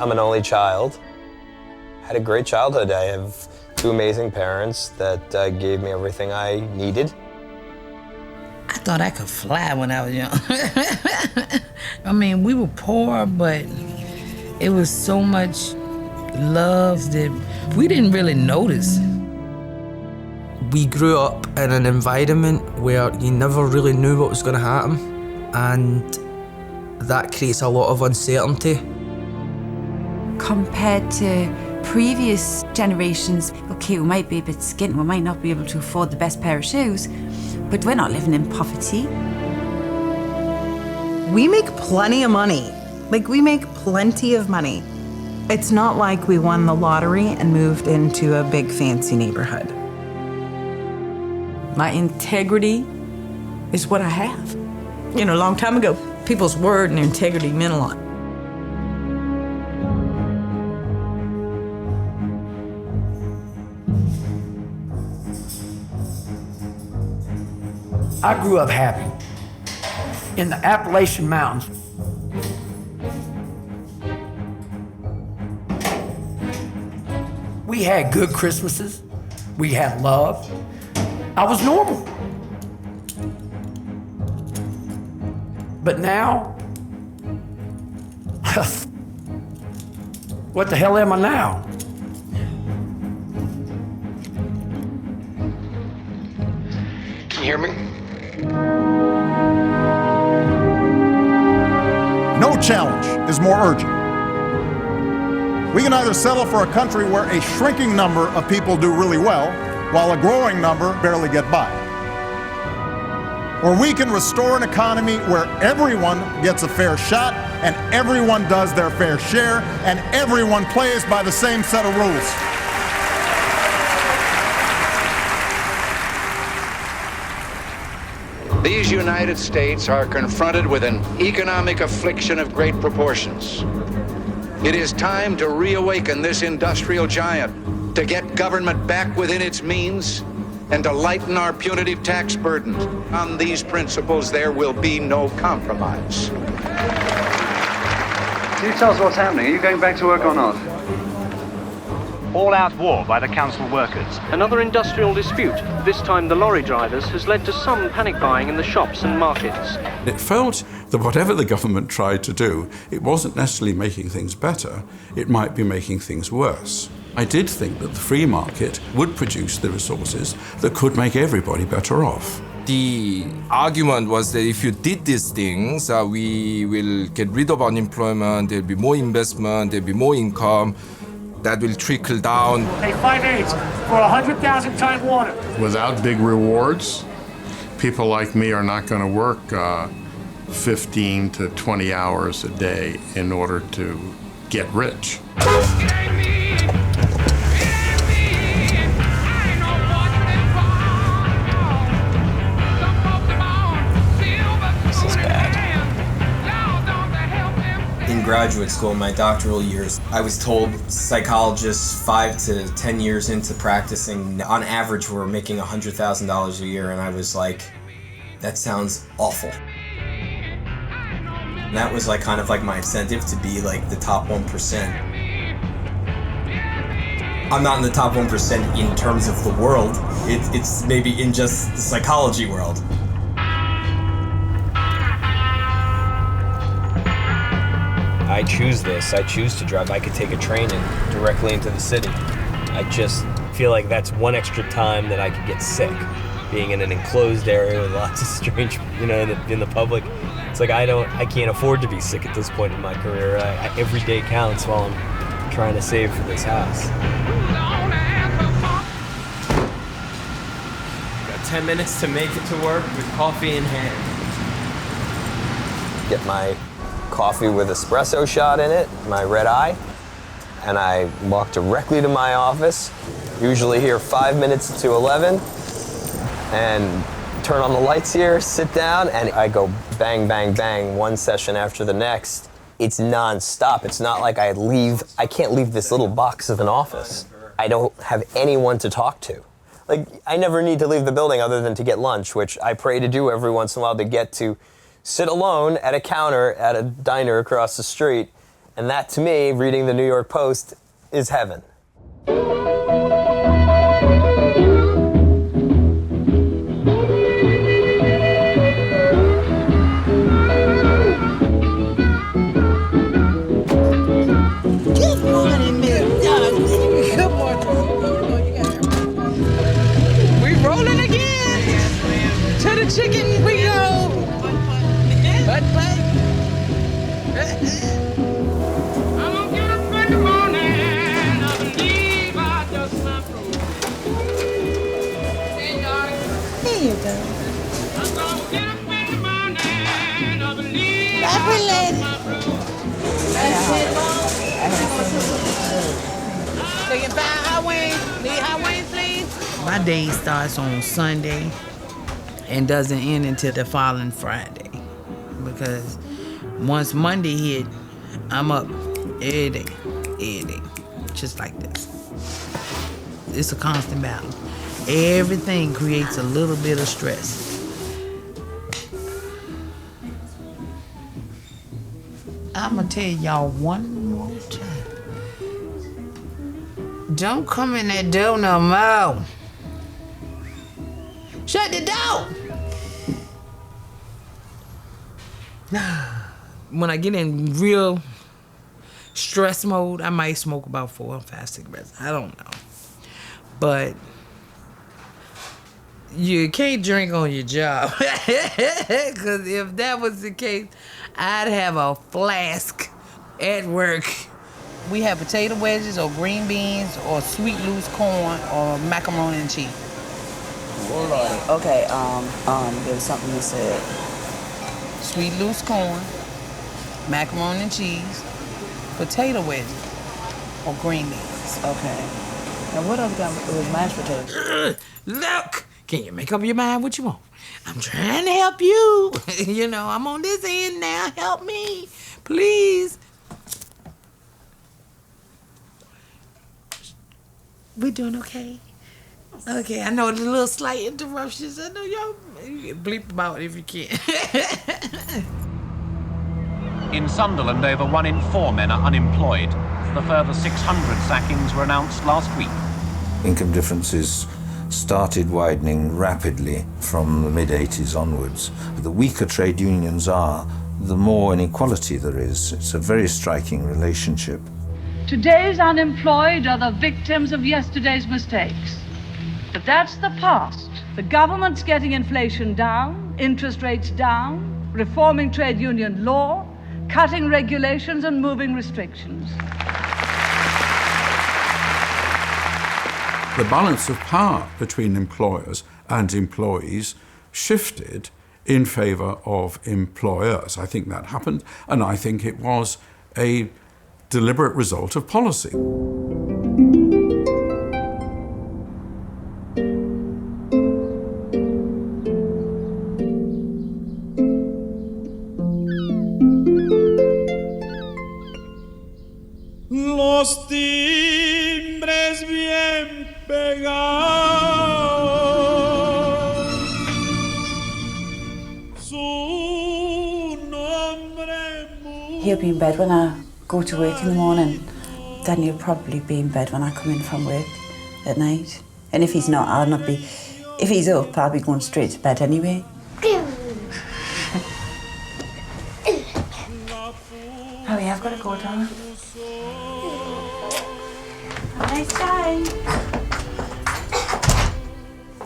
I'm an only child. Had a great childhood. I have two amazing parents that gave me everything I needed. I thought I could fly when I was young. I mean, we were poor, but it was so much love that we didn't really notice. We grew up in an environment where you never really knew what was going to happen, and that creates a lot of uncertainty. Compared to previous generations, okay, we might be a bit skint, we might not be able to afford the best pair of shoes, but we're not living in poverty. We make plenty of money. Like, we make plenty of money. It's not like we won the lottery and moved into a big fancy neighborhood. My integrity is what I have. You know, a long time ago, people's word and their integrity meant a lot. I grew up happy in the Appalachian Mountains. We had good Christmases. We had love. I was normal. But now, what the hell am I now? Can you hear me? No challenge is more urgent. We can either settle for a country where a shrinking number of people do really well, while a growing number barely get by. Or we can restore an economy where everyone gets a fair shot, and everyone does their fair share, and everyone plays by the same set of rules. These United States are confronted with an economic affliction of great proportions. It is time to reawaken this industrial giant, to get government back within its means, and to lighten our punitive tax burden. On these principles, there will be no compromise. Can you tell us what's happening? Are you going back to work or not? All-out war by the council workers. Another industrial dispute, this time the lorry drivers, has led to some panic buying in the shops and markets. It felt that whatever the government tried to do, it wasn't necessarily making things better, it might be making things worse. I did think that the free market would produce the resources that could make everybody better off. The argument was that if you did these things, we will get rid of unemployment, there'll be more investment, there'll be more income, that will trickle down. Hey, 5/8 for 100,000 ton water. Without big rewards, people like me are not going to work 15 to 20 hours a day in order to get rich. In graduate school, my doctoral years, I was told psychologists 5 to 10 years into practicing, on average, were making $100,000 a year, and I was like, that sounds awful. And that was like kind of like my incentive to be like the top 1%. I'm not in the top 1% in terms of the world, it's maybe in just the psychology world. I choose this. I choose to drive. I could take a train directly into the city. I just feel like that's one extra time that I could get sick. Being in an enclosed area with lots of strange, in the public. It's like I can't afford to be sick at this point in my career. Every day counts while I'm trying to save for this house. Got 10 minutes to make it to work with coffee in hand. Get my coffee with espresso shot in it, my red eye, and I walk directly to my office, usually here 5 minutes to 11, and turn on the lights here, sit down, and I go bang, bang, bang, one session after the next. It's non-stop. It's not like I can't leave this little box of an office. I don't have anyone to talk to. Like, I never need to leave the building other than to get lunch, which I pray to do every once in a while, to get to sit alone at a counter at a diner across the street And that, to me, reading the New York Post, is heaven. Chicken, we go. Butt play. I'm gonna get up in the morning. I believe I just my fruit. Here you go. I'm gonna get up in the morning. I believe I just my fruit. So you buy hot wings? Need hot wings, please? My day starts on Sunday and doesn't end until the following Friday. Because once Monday hit, I'm up every day, just like this. It's a constant battle. Everything creates a little bit of stress. I'm gonna tell y'all one more time. Don't come in that door no more. Shut the door! When I get in real stress mode, I might smoke about 4 or 5 cigarettes. I don't know. But you can't drink on your job. Because if that was the case, I'd have a flask at work. We have potato wedges or green beans or sweet loose corn or macaroni and cheese. Okay, there was something you said. Sweet loose corn, macaroni and cheese, potato wedges, or green beans. Okay. Now what else got with mashed potatoes? Look! Can you make up your mind what you want? I'm trying to help you. You know, I'm on this end now. Help me, please. We doing okay? Okay, I know the little slight interruptions. I know y'all bleep about it if you can. In Sunderland, over 1 in 4 men are unemployed. The further 600 sackings were announced last week. Income differences started widening rapidly from the mid-80s onwards. The weaker trade unions are, the more inequality there is. It's a very striking relationship. Today's unemployed are the victims of yesterday's mistakes. But that's the past. The government's getting inflation down, interest rates down, reforming trade union law, cutting regulations and moving restrictions. The balance of power between employers and employees shifted in favour of employers. I think that happened, and I think it was a deliberate result of policy. Los timbres bien pegados, su nombre. He'll be in bed when I go to work in the morning. Then he'll probably be in bed when I come in from work at night. And if he's not, I'll not be. If he's up, I'll be going straight to bed anyway. Oh yeah, I've got to go, darling. Have a nice time.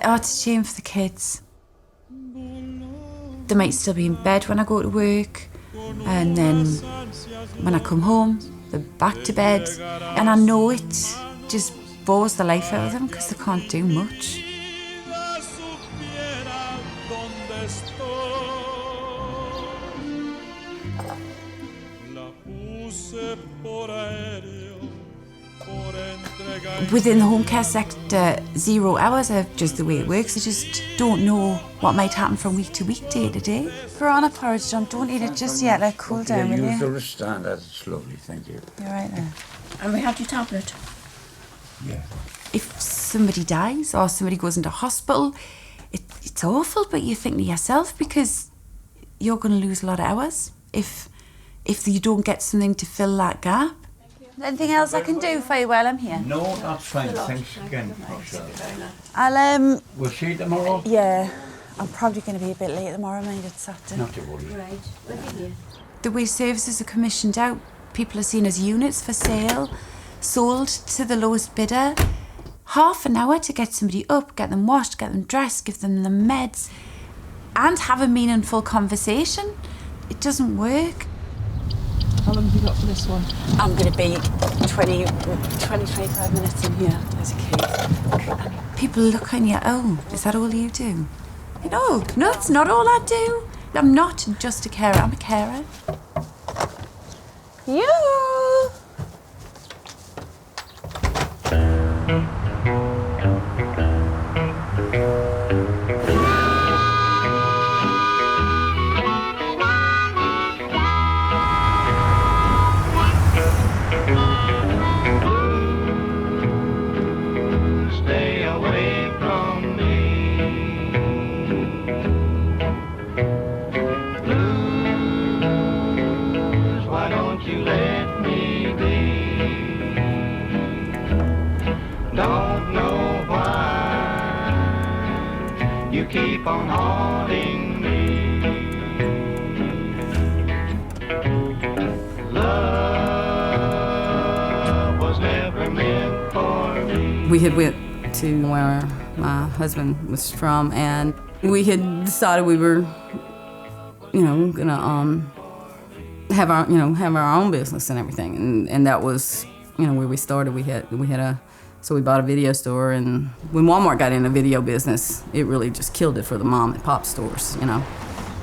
Oh, it's a shame for the kids. They might still be in bed when I go to work, and then when I come home, they're back to bed. And I know it just bores the life out of them because they can't do much. Within the home care sector, 0 hours are just the way it works. I just don't know what might happen from week to week, day to day. Piranha porridge, John, don't eat it just yet. Let it cool down, will you? Use the wriststand, that's lovely, thank you. You're right there. And we have your tablet. Yeah. If somebody dies or somebody goes into hospital, it's awful, but you think to yourself because you're going to lose a lot of hours if if you don't get something to fill that gap. Anything else I can do for you while I'm here? No, that's fine. Thanks again. I'll, We'll see you tomorrow? Yeah. I'm probably going to be a bit late tomorrow, mate. It's Saturday. Not to worry. Right. We'll be here. The way services are commissioned out, people are seen as units for sale, sold to the lowest bidder. Half an hour to get somebody up, get them washed, get them dressed, give them the meds, and have a meaningful conversation. It doesn't work. How long have you got for this one? I'm going to be 25 minutes in here. There's a key. People look on you, oh, is that all you do? No, it's not all I do. I'm not just a carer, I'm a carer. You! Stay away from me. Blues, why don't you let me be? Don't know why you keep on haunting me. Love was never meant for me. We had went to where my husband was from, and we had decided we were, gonna have our own business and everything, and that was, where we started. So we bought a video store, and when Walmart got in the video business, it really just killed it for the mom and pop stores.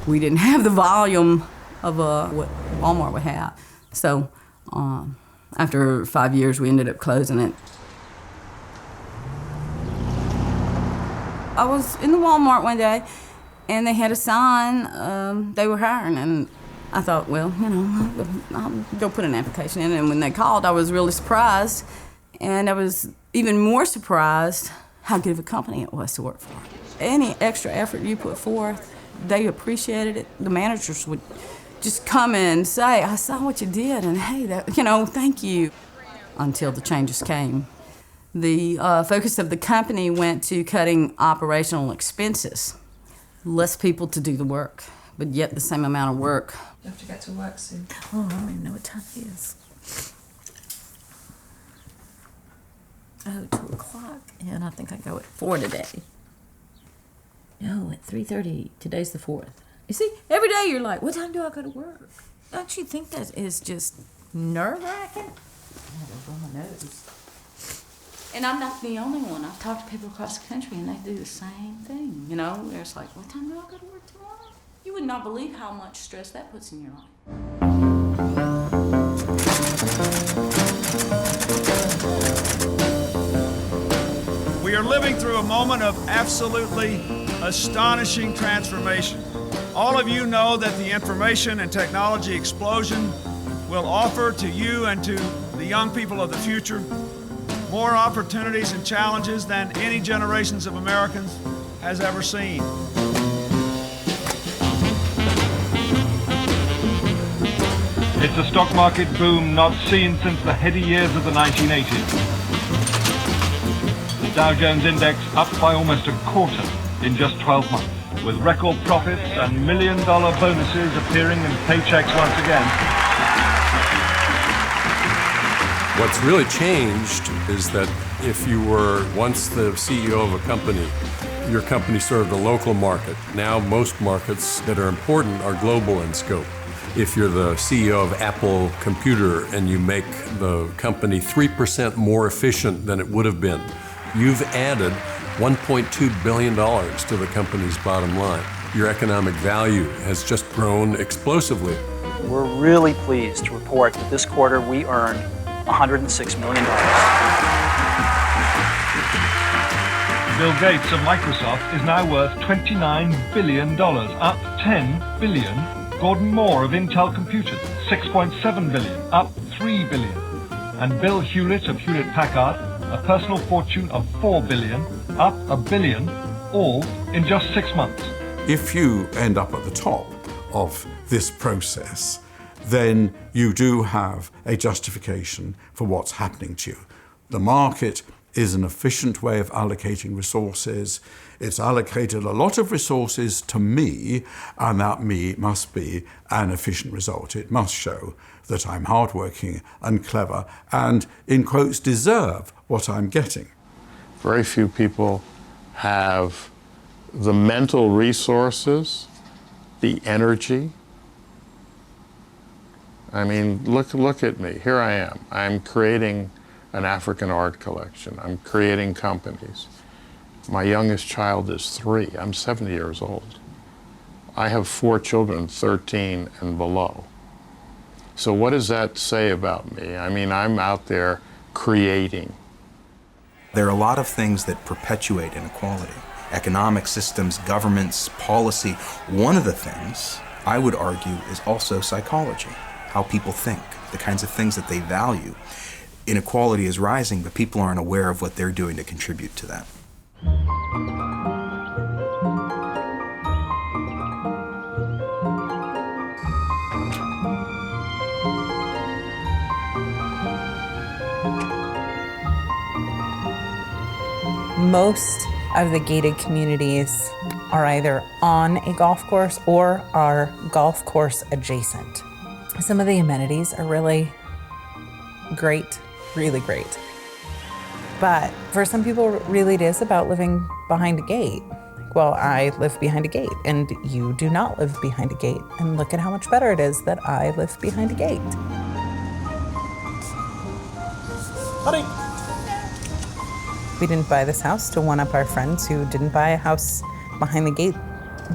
We didn't have the volume of what Walmart would have, so after 5 years, we ended up closing it. I was in the Walmart one day, and they had a sign they were hiring, and I thought, well, I'll go put an application in. And when they called, I was really surprised, and I was even more surprised how good of a company it was to work for. Any extra effort you put forth, they appreciated it. The managers would just come and say, I saw what you did, and hey, thank you, until the changes came. The focus of the company went to cutting operational expenses. Less people to do the work, but yet the same amount of work. You have to get to work soon. Oh, I don't even know what time it is. Oh, 2 o'clock. Yeah, and I think I go at 4 today. No, at 3:30. Today's the 4th. You see, every day you're like, what time do I go to work? Don't you think that is just nerve-wracking? Oh, my nose. And I'm not the only one. I've talked to people across the country, and they do the same thing. They're just like, what time do I go to work tomorrow? You would not believe how much stress that puts in your life. We are living through a moment of absolutely astonishing transformation. All of you know that the information and technology explosion will offer to you and to the young people of the future more opportunities and challenges than any generations of Americans has ever seen. It's a stock market boom not seen since the heady years of the 1980s. The Dow Jones Index up by almost a quarter in just 12 months, with record profits and million-dollar bonuses appearing in paychecks once again. What's really changed is that if you were once the CEO of a company, your company served a local market. Now most markets that are important are global in scope. If you're the CEO of Apple Computer and you make the company 3% more efficient than it would have been, you've added $1.2 billion to the company's bottom line. Your economic value has just grown explosively. We're really pleased to report that this quarter we earned $106 million. Bill Gates of Microsoft is now worth $29 billion, up $10 billion. Gordon Moore of Intel Computers, $6.7 billion, up $3 billion. And Bill Hewlett of Hewlett-Packard, a personal fortune of $4 billion, up $1 billion, all in just 6 months. If you end up at the top of this process, then you do have a justification for what's happening to you. The market is an efficient way of allocating resources. It's allocated a lot of resources to me, and that me must be an efficient result. It must show that I'm hardworking and clever and, in quotes, deserve what I'm getting. Very few people have the mental resources, the energy. I mean, look at me. Here I am. I'm creating an African art collection. I'm creating companies. My youngest child is 3. I'm 70 years old. I have 4 children, 13 and below. So what does that say about me? I mean, I'm out there creating. There are a lot of things that perpetuate inequality. Economic systems, governments, policy. One of the things, I would argue, is also psychology. How people think, the kinds of things that they value. Inequality is rising, but people aren't aware of what they're doing to contribute to that. Most of the gated communities are either on a golf course or are golf course adjacent. Some of the amenities are really great, really great. But for some people, really it is about living behind a gate. Well, I live behind a gate and you do not live behind a gate. And look at how much better it is that I live behind a gate. Honey. We didn't buy this house to one-up our friends who didn't buy a house behind the gate,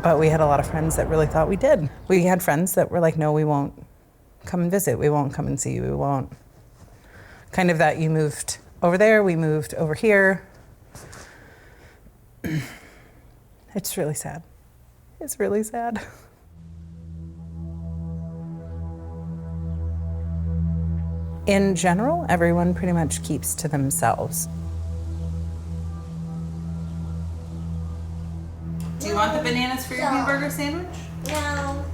but we had a lot of friends that really thought we did. We had friends that were like, no, we won't come and visit. We won't come and see you. We won't. Kind of that you moved over there, we moved over here. It's really sad. It's really sad. In general, everyone pretty much keeps to themselves. Do you want the bananas for your hamburger sandwich? No.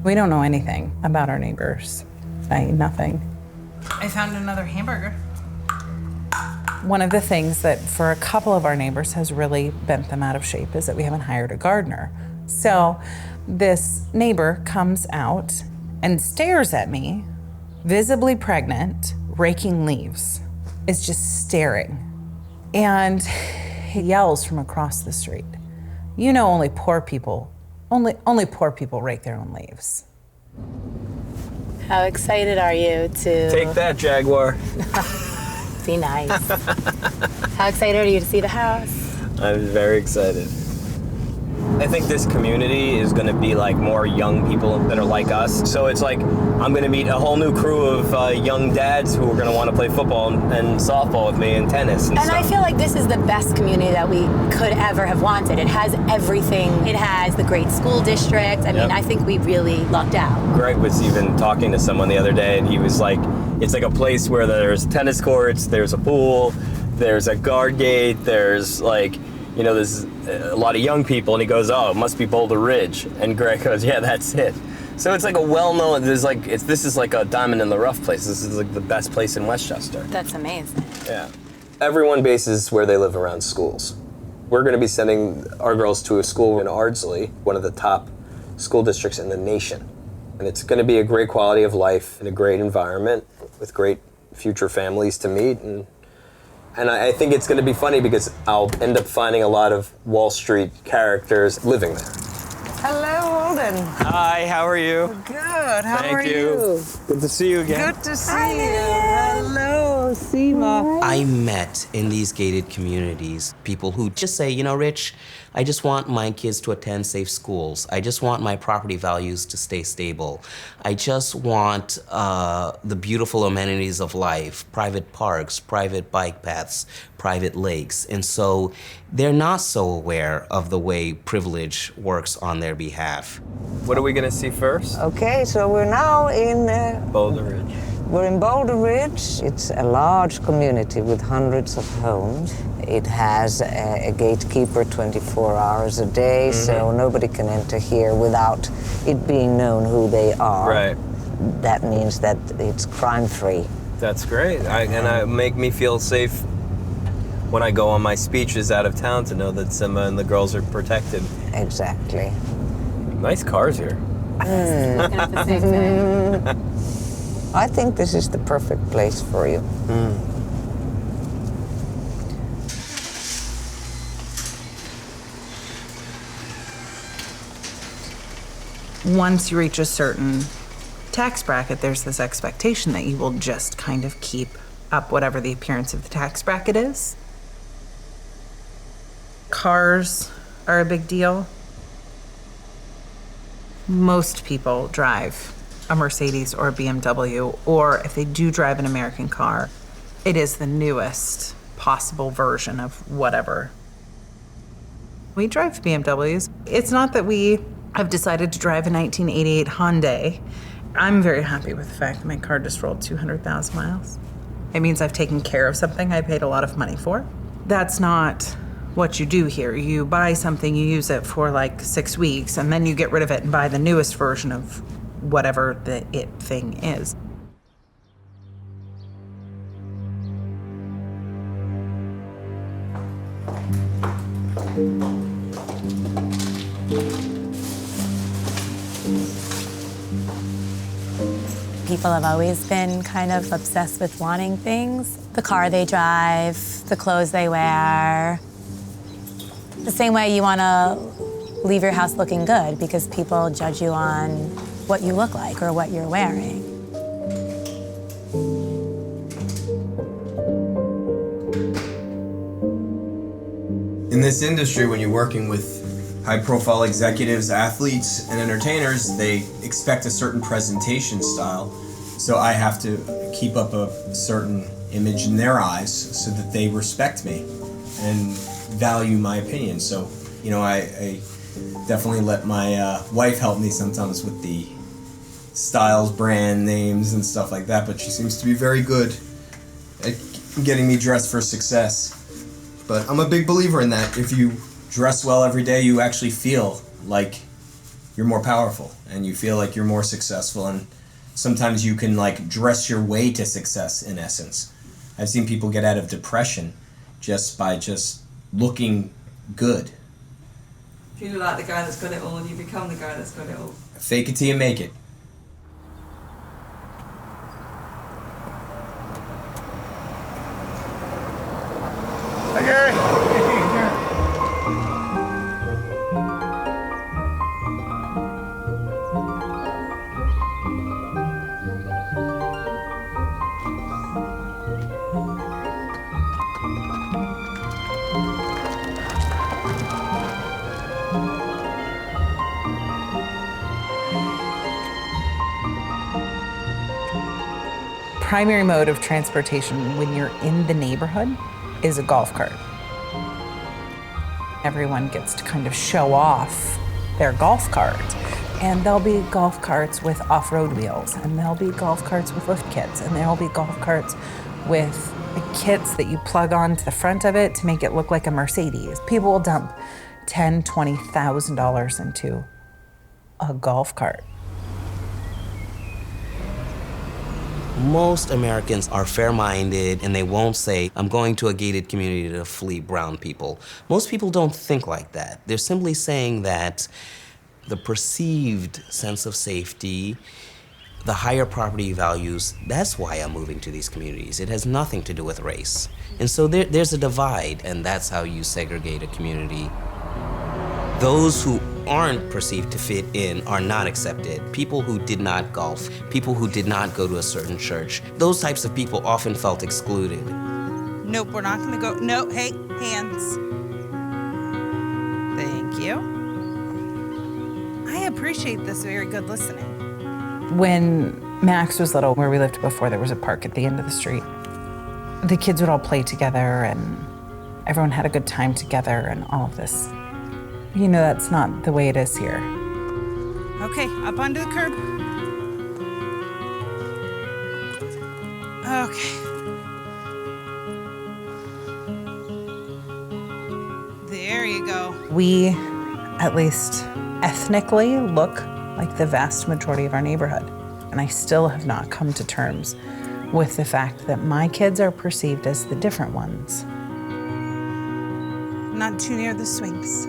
We don't know anything about our neighbors. Nothing. I found another hamburger. One of the things that for a couple of our neighbors has really bent them out of shape is that we haven't hired a gardener. So this neighbor comes out and stares at me, visibly pregnant, raking leaves, is just staring. And he yells from across the street, you know, only poor people rake their own leaves. How excited are you to... Take that, Jaguar. Be nice. How excited are you to see the house? I'm very excited. I think this community is going to be like more young people that are like us. So it's like I'm going to meet a whole new crew of young dads who are going to want to play football and softball with me and tennis and stuff. I feel like this is the best community that we could ever have wanted. It has everything. It has the great school district. I mean, I think we really lucked out. Greg was even talking to someone the other day, and he was like, it's like a place where there's tennis courts, there's a pool, there's a guard gate, there's like, you know, there's a lot of young people, and he goes, oh, it must be Boulder Ridge. And Greg goes, yeah, that's it. So it's like a well-known, this is like a diamond in the rough place. This is like the best place in Westchester. That's amazing. Yeah. Everyone bases where they live around schools. We're gonna be sending our girls to a school in Ardsley, one of the top school districts in the nation. And it's gonna be a great quality of life and a great environment with great future families to meet. And I think it's going to be funny because I'll end up finding a lot of Wall Street characters living there. Hello, Holden. Hi, how are you? Good. How Thank are you? Good to see you again. Good to see you. Hello, Seema. I met in these gated communities people who just say, you know, Rich, I just want my kids to attend safe schools. I just want my property values to stay stable. I just want the beautiful amenities of life, private parks, private bike paths, private lakes. And so they're not so aware of the way privilege works on their behalf. What are we going to see first? Okay, so we're now in Boulder Ridge. We're in Boulder Ridge. It's a large community with hundreds of homes. It has a gatekeeper 24 hours a day, so nobody can enter here without it being known who they are. Right. That means that it's crime-free. That's great. And make me feel safe when I go on my speeches out of town to know that Simba and the girls are protected. Exactly. Nice cars here. Looking at the same thing. I think this is the perfect place for you. Once you reach a certain tax bracket, there's this expectation that you will just kind of keep up whatever the appearance of the tax bracket is. Cars are a big deal. Most people drive a Mercedes or a BMW, or if they do drive an American car, it is the newest possible version of whatever. We drive BMWs. It's not that we have decided to drive a 1988 Hyundai. I'm very happy with the fact that my car just rolled 200,000 miles. It means I've taken care of something I paid a lot of money for. That's not what you do here. You buy something, you use it for like 6 weeks, and then you get rid of it and buy the newest version of whatever the it thing is. People have always been kind of obsessed with wanting things. The car they drive, the clothes they wear. The same way you want to leave your house looking good because people judge you on what you look like or what you're wearing. In this industry, when you're working with high-profile executives, athletes, and entertainers, they expect a certain presentation style. So I have to keep up a certain image in their eyes so that they respect me and value my opinion. So, you know, I definitely let my wife help me sometimes with the styles, brand names, and stuff like that, but she seems to be very good at getting me dressed for success. But I'm a big believer in that. If you dress well every day, you actually feel like you're more powerful and you feel like you're more successful, and sometimes you can like dress your way to success in essence. I've seen people get out of depression just by just looking good. If you look like the guy that's got it all, you become the guy that's got it all. Fake it till you make it. Hi, Gary. Primary mode of transportation when you're in the neighborhood is a golf cart. Everyone gets to kind of show off their golf cart. And there'll be golf carts with off-road wheels, and there'll be golf carts with lift kits, and there'll be golf carts with the kits that you plug onto the front of it to make it look like a Mercedes. People will dump $10,000, $20,000 into a golf cart. Most Americans are fair-minded and they won't say, I'm going to a gated community to flee brown people. Most people don't think like that. They're simply saying that the perceived sense of safety, the higher property values, that's why I'm moving to these communities. It has nothing to do with race. And so there's a divide, and that's how you segregate a community. Those who aren't perceived to fit in are not accepted. People who did not golf, people who did not go to a certain church, those types of people often felt excluded. Nope, we're not gonna go. No, hey, hands. Thank you. I appreciate this very good listening. When Max was little, where we lived before, there was a park at the end of the street. The kids would all play together and everyone had a good time together and all of this. You know, that's not the way it is here. Okay, up onto the curb. Okay. There you go. We, at least ethnically, look like the vast majority of our neighborhood. And I still have not come to terms with the fact that my kids are perceived as the different ones. Not too near the swings.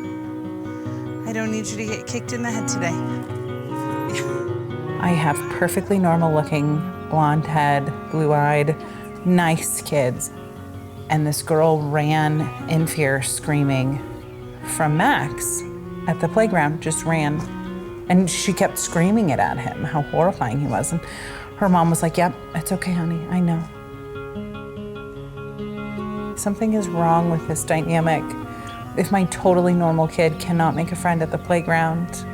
I don't need you to get kicked in the head today. I have perfectly normal looking, blonde head, blue-eyed, nice kids. And this girl ran in fear, screaming from Max at the playground, just ran. And she kept screaming it at him, how horrifying he was. And her mom was like, yep, it's okay, honey, I know. Something is wrong with this dynamic. If my totally normal kid cannot make a friend at the playground,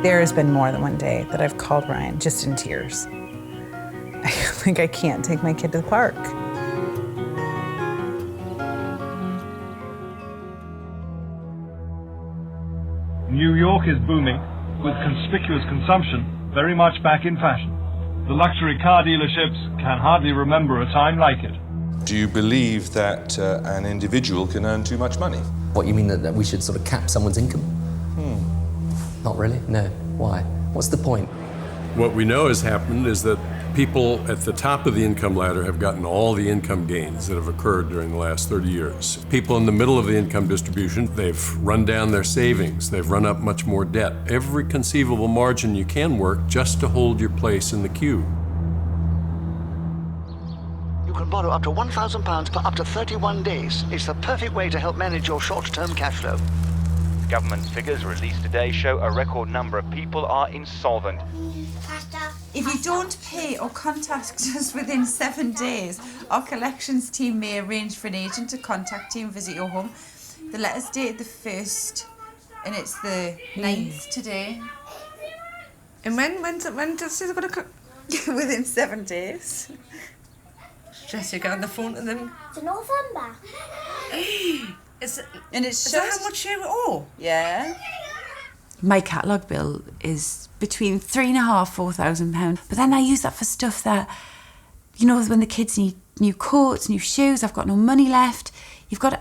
there has been more than one day that I've called Ryan just in tears. I think I can't take my kid to the park. New York is booming, with conspicuous consumption very much back in fashion. The luxury car dealerships can hardly remember a time like it. Do you believe that an individual can earn too much money? What, you mean that we should sort of cap someone's income? Not really, no. Why? What's the point? What we know has happened is that people at the top of the income ladder have gotten all the income gains that have occurred during the last 30 years. People in the middle of the income distribution, they've run down their savings, they've run up much more debt. Every conceivable margin you can work just to hold your place in the queue. You can borrow up to £1,000 for up to 31 days. It's the perfect way to help manage your short-term cash flow. Government figures released today show a record number of people are insolvent. If you don't pay or contact us within 7 days, our collections team may arrange for an agent to contact you and visit your home. The letter's dated the 1st, and it's the 9th today. And when does it going to come? Within 7 days. Jess, you get on the phone to them. It's November. And it's Is that how much you owe? Yeah. My catalogue bill is between £3,500–4,000, but then I use that for stuff that, you know, when the kids need new coats, new shoes, I've got no money left. I've got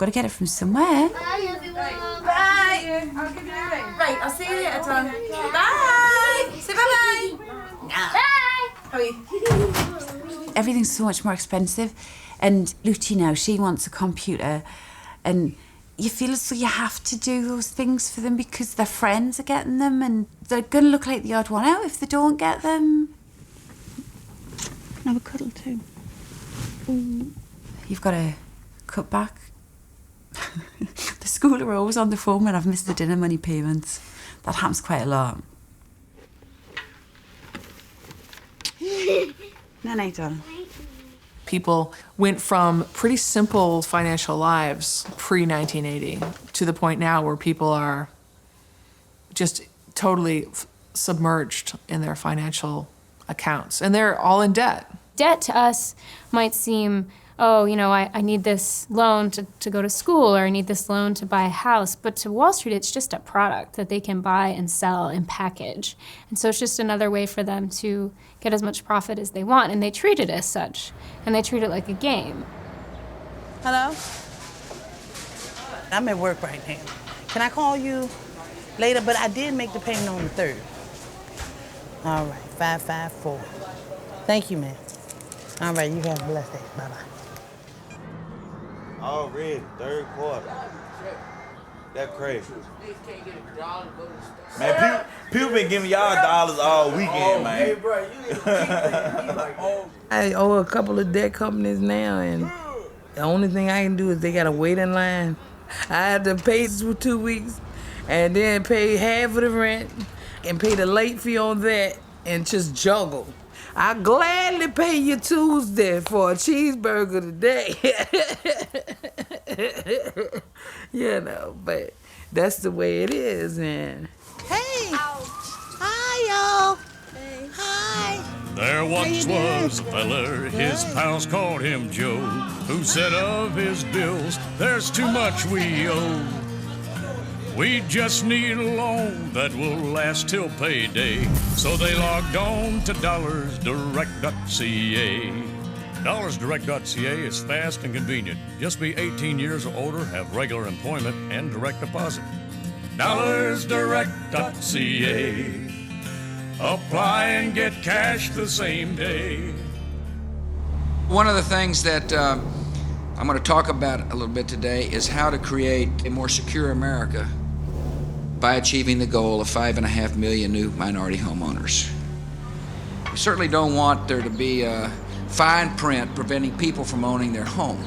to get it from somewhere. Bye, everyone. Bye. I'll give you a ring. Right, I'll see you later, Tom. Bye. Say bye-bye. Bye. How are you? Everything's so much more expensive. And Lucy now, she wants a computer, and you feel as though you have to do those things for them because their friends are getting them, and they're going to look like the odd one out if they don't get them. Can I have a cuddle too? You've got to cut back. The school are always on the phone when I've missed the dinner money payments. That happens quite a lot. Night, darling. People went from pretty simple financial lives pre-1980 to the point now where people are just totally submerged in their financial accounts, and they're all in debt. Debt to us might seem, oh, you know, I need this loan to go to school, or I need this loan to buy a house. But to Wall Street, it's just a product that they can buy and sell and package. And so it's just another way for them to get as much profit as they want. And they treat it as such. And they treat it like a game. Hello? I'm at work right now. Can I call you later? But I did make the payment on the 3rd. All right, 554. Thank you, ma'am. All right, you have a blessed day. Bye-bye. Already, 3rd quarter. That crazy. Man, people been giving y'all dollars all weekend, man. Hey, bro, I owe a couple of debt companies now, and the only thing I can do is they gotta wait in line. I have to pay for 2 weeks, and then pay half of the rent, and pay the late fee on that, and just juggle. I gladly pay you Tuesday for a cheeseburger today. You know, but that's the way it is, and Hey. Hi, y'all. Hey. Hi. There once was a feller, his pals called him Joe, who said of his bills, there's too much we owe. We just need a loan that will last till payday. So they logged on to dollarsdirect.ca. Dollarsdirect.ca is fast and convenient. Just be 18 years or older, have regular employment, and direct deposit. Dollarsdirect.ca. Apply and get cash the same day. One of the things that I'm going to talk about a little bit today is how to create a more secure America by achieving the goal of 5.5 million new minority homeowners. We certainly don't want there to be a fine print preventing people from owning their home.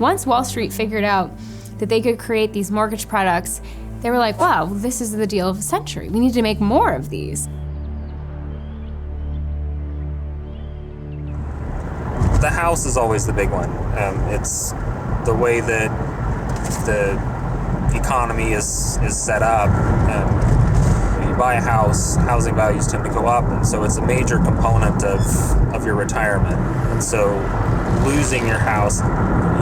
Once Wall Street figured out that they could create these mortgage products, they were like, wow, this is the deal of the century. We need to make more of these. The house is always the big one. It's the way that the economy is set up. When you buy a house, housing values tend to go up, and so it's a major component of your retirement. And so losing your house,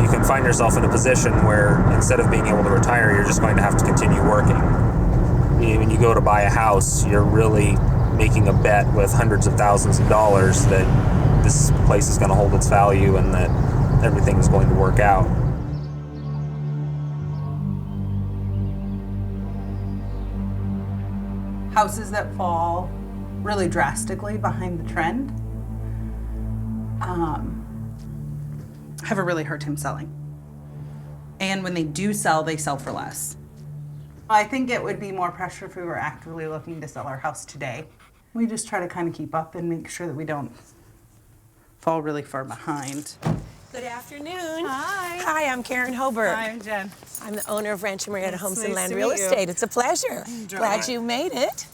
you can find yourself in a position where instead of being able to retire, you're just going to have to continue working. When you go to buy a house, you're really making a bet with hundreds of thousands of dollars that this place is going to hold its value and that everything is going to work out. Houses that fall really drastically behind the trend have a really hard time selling. And when they do sell, they sell for less. I think it would be more pressure if we were actively looking to sell our house today. We just try to kind of keep up and make sure that we don't fall really far behind. Good afternoon. Hi. Hi, I'm Karen Hobart. Hi, I'm Jen. I'm the owner of Rancho Marietta Homes and nice Land to Real meet you. Estate. It's a pleasure. Enjoy. Glad you made it.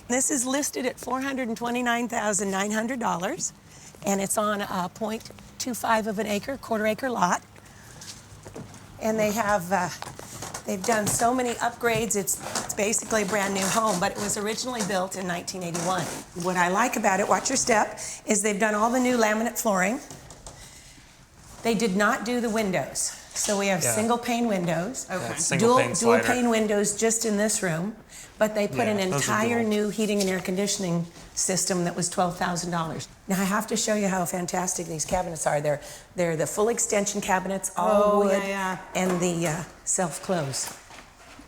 This is listed at $429,900, and it's on a 0.25 of an acre, quarter-acre lot. And they have, they've done so many upgrades. It's basically a brand new home, but it was originally built in 1981. What I like about it, watch your step, is they've done all the new laminate flooring. They did not do the windows. So we have single pane windows, dual pane windows just in this room, but they put an entire new heating and air conditioning system that was $12,000. Now I have to show you how fantastic these cabinets are. They're the full extension cabinets, all wood, and the self-close.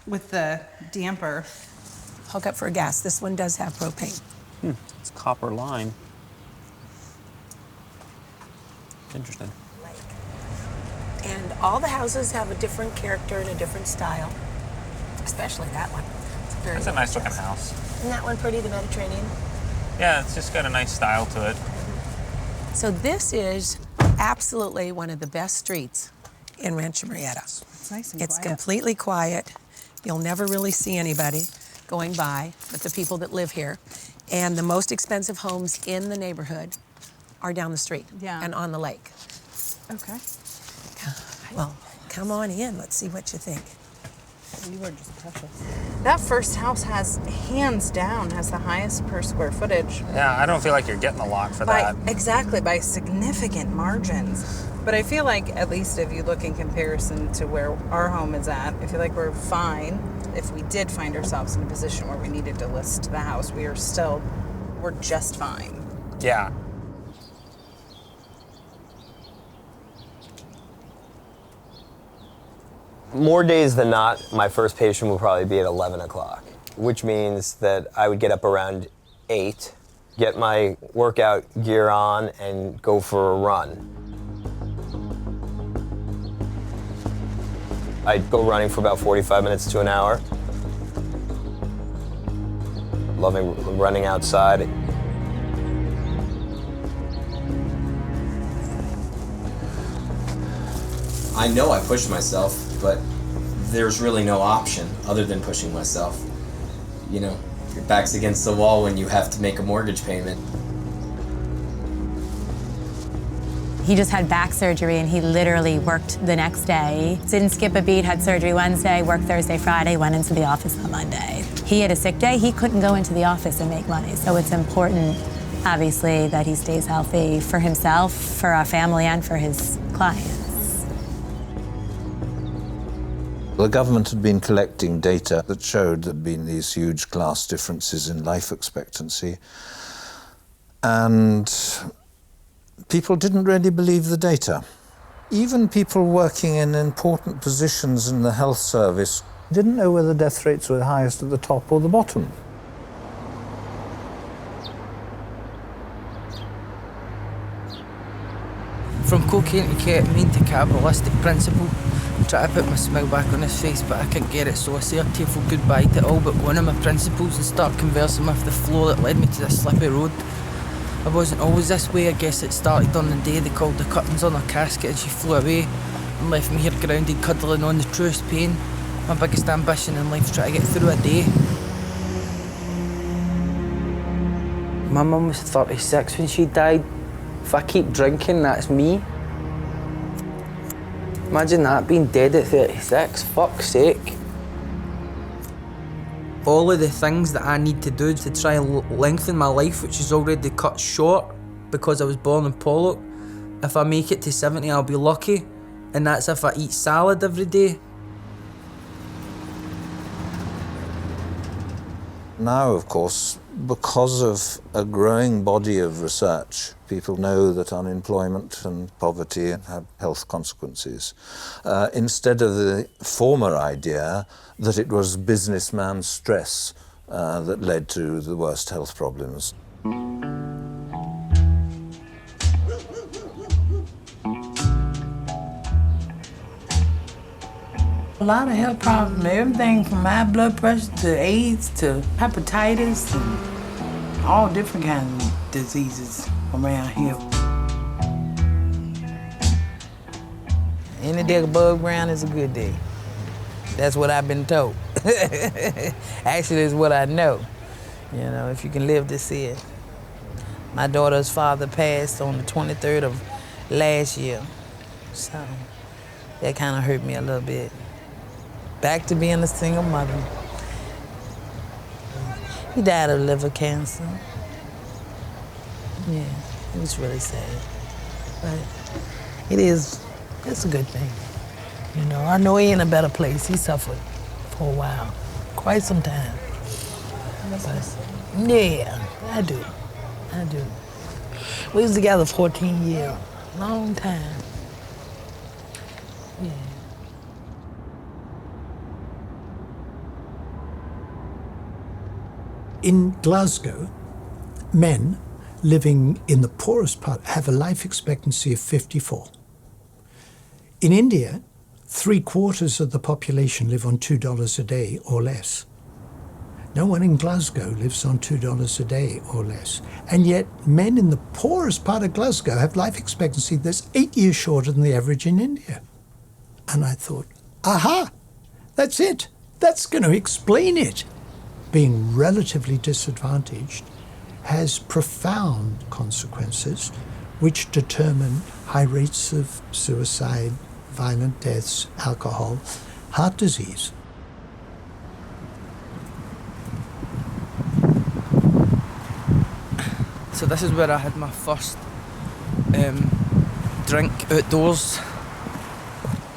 With the damper. Hook up for gas. This one does have propane. It's copper line. Interesting. And all the houses have a different character and a different style, especially that one. It's a nice looking house. Isn't that one pretty, the Mediterranean? Yeah, it's just got a nice style to it. So this is absolutely one of the best streets in Rancho Marietta. It's nice and It's quiet. completely quiet. You'll never really see anybody going by but the people that live here. And the most expensive homes in the neighborhood are down the street and on the lake. Okay. Well, come on in. Let's see what you think. You are just precious. That first house hands down, has the highest per square footage. Yeah, I don't feel like you're getting a lot for that. Exactly, by significant margins. But I feel like, at least if you look in comparison to where our home is at, I feel like we're fine. If we did find ourselves in a position where we needed to list the house, we're just fine. Yeah. More days than not, my first patient will probably be at 11 o'clock, which means that I would get up around 8, get my workout gear on, and go for a run. I'd go running for about 45 minutes to an hour. Loving running outside. I know I push myself, but there's really no option other than pushing myself. You know, your back's against the wall when you have to make a mortgage payment. He just had back surgery and he literally worked the next day. Didn't skip a beat, had surgery Wednesday, worked Thursday, Friday, went into the office on Monday. He had a sick day, he couldn't go into the office and make money. So it's important, obviously, that he stays healthy for himself, for our family, and for his clients. The government had been collecting data that showed there had been these huge class differences in life expectancy, and people didn't really believe the data. Even people working in important positions in the health service didn't know whether death rates were highest at the top or the bottom. From cocaine to ketamine to capitalistic principle, I try to put my smile back on his face, but I couldn't get it, so I say a tearful goodbye to all but one of my principles and start conversing with the flow that led me to this slippy road. I wasn't always this way. I guess it started on the day they called the curtains on her casket and she flew away and left me here grounded, cuddling on the truest pain. My biggest ambition in life, try to get through a day. My mum was 36 when she died. If I keep drinking, that's me. Imagine that, being dead at 36, fuck's sake. All of the things that I need to do to try and lengthen my life, which is already cut short because I was born in Pollock. If I make it to 70, I'll be lucky, and that's if I eat salad every day. Now, of course, because of a growing body of research, people know that unemployment and poverty have health consequences. Instead of the former idea that it was businessman stress that led to the worst health problems. A lot of health problems, everything from high blood pressure to AIDS to hepatitis and all different kinds of diseases around here. Any day above ground is a good day. That's what I've been told. Actually, it's what I know. You know, if you can live to see it. My daughter's father passed on the 23rd of last year, so that kind of hurt me a little bit. Back to being a single mother. He died of liver cancer. Yeah, it was really sad. But it's a good thing. You know, I know he in a better place. He suffered for a while, quite some time. But, yeah, I do. We was together 14 years, long time. Yeah. In Glasgow, men living in the poorest part have a life expectancy of 54. In India, 3/4 of the population live on $2 a day or less. No one in Glasgow lives on $2 a day or less. And yet, men in the poorest part of Glasgow have life expectancy that's 8 years shorter than the average in India. And I thought, aha, that's it. That's going to explain it. Being relatively disadvantaged has profound consequences which determine high rates of suicide, violent deaths, alcohol, heart disease. So this is where I had my first drink outdoors.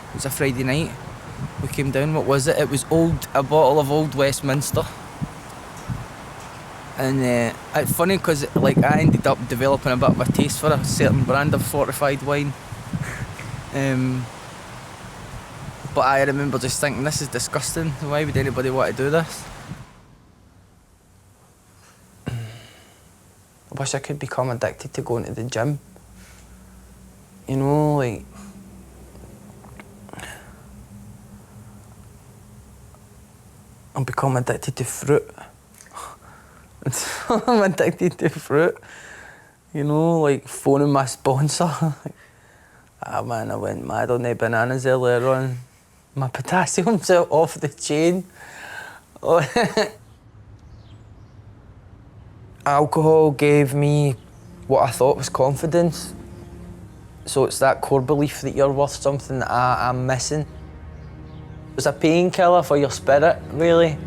It was a Friday night. We came down, what was it? It was a bottle of Old Westminster. And it's funny because I ended up developing a bit of a taste for a certain brand of fortified wine. But I remember just thinking, this is disgusting. Why would anybody want to do this? I wish I could become addicted to going to the gym. You know, like... I've become addicted to fruit. I'm addicted to fruit. You know, like phoning my sponsor. Ah man, I went mad on the bananas earlier on. My potassium's out off the chain. Alcohol gave me what I thought was confidence. So it's that core belief that you're worth something that I'm missing. It's a painkiller for your spirit, really.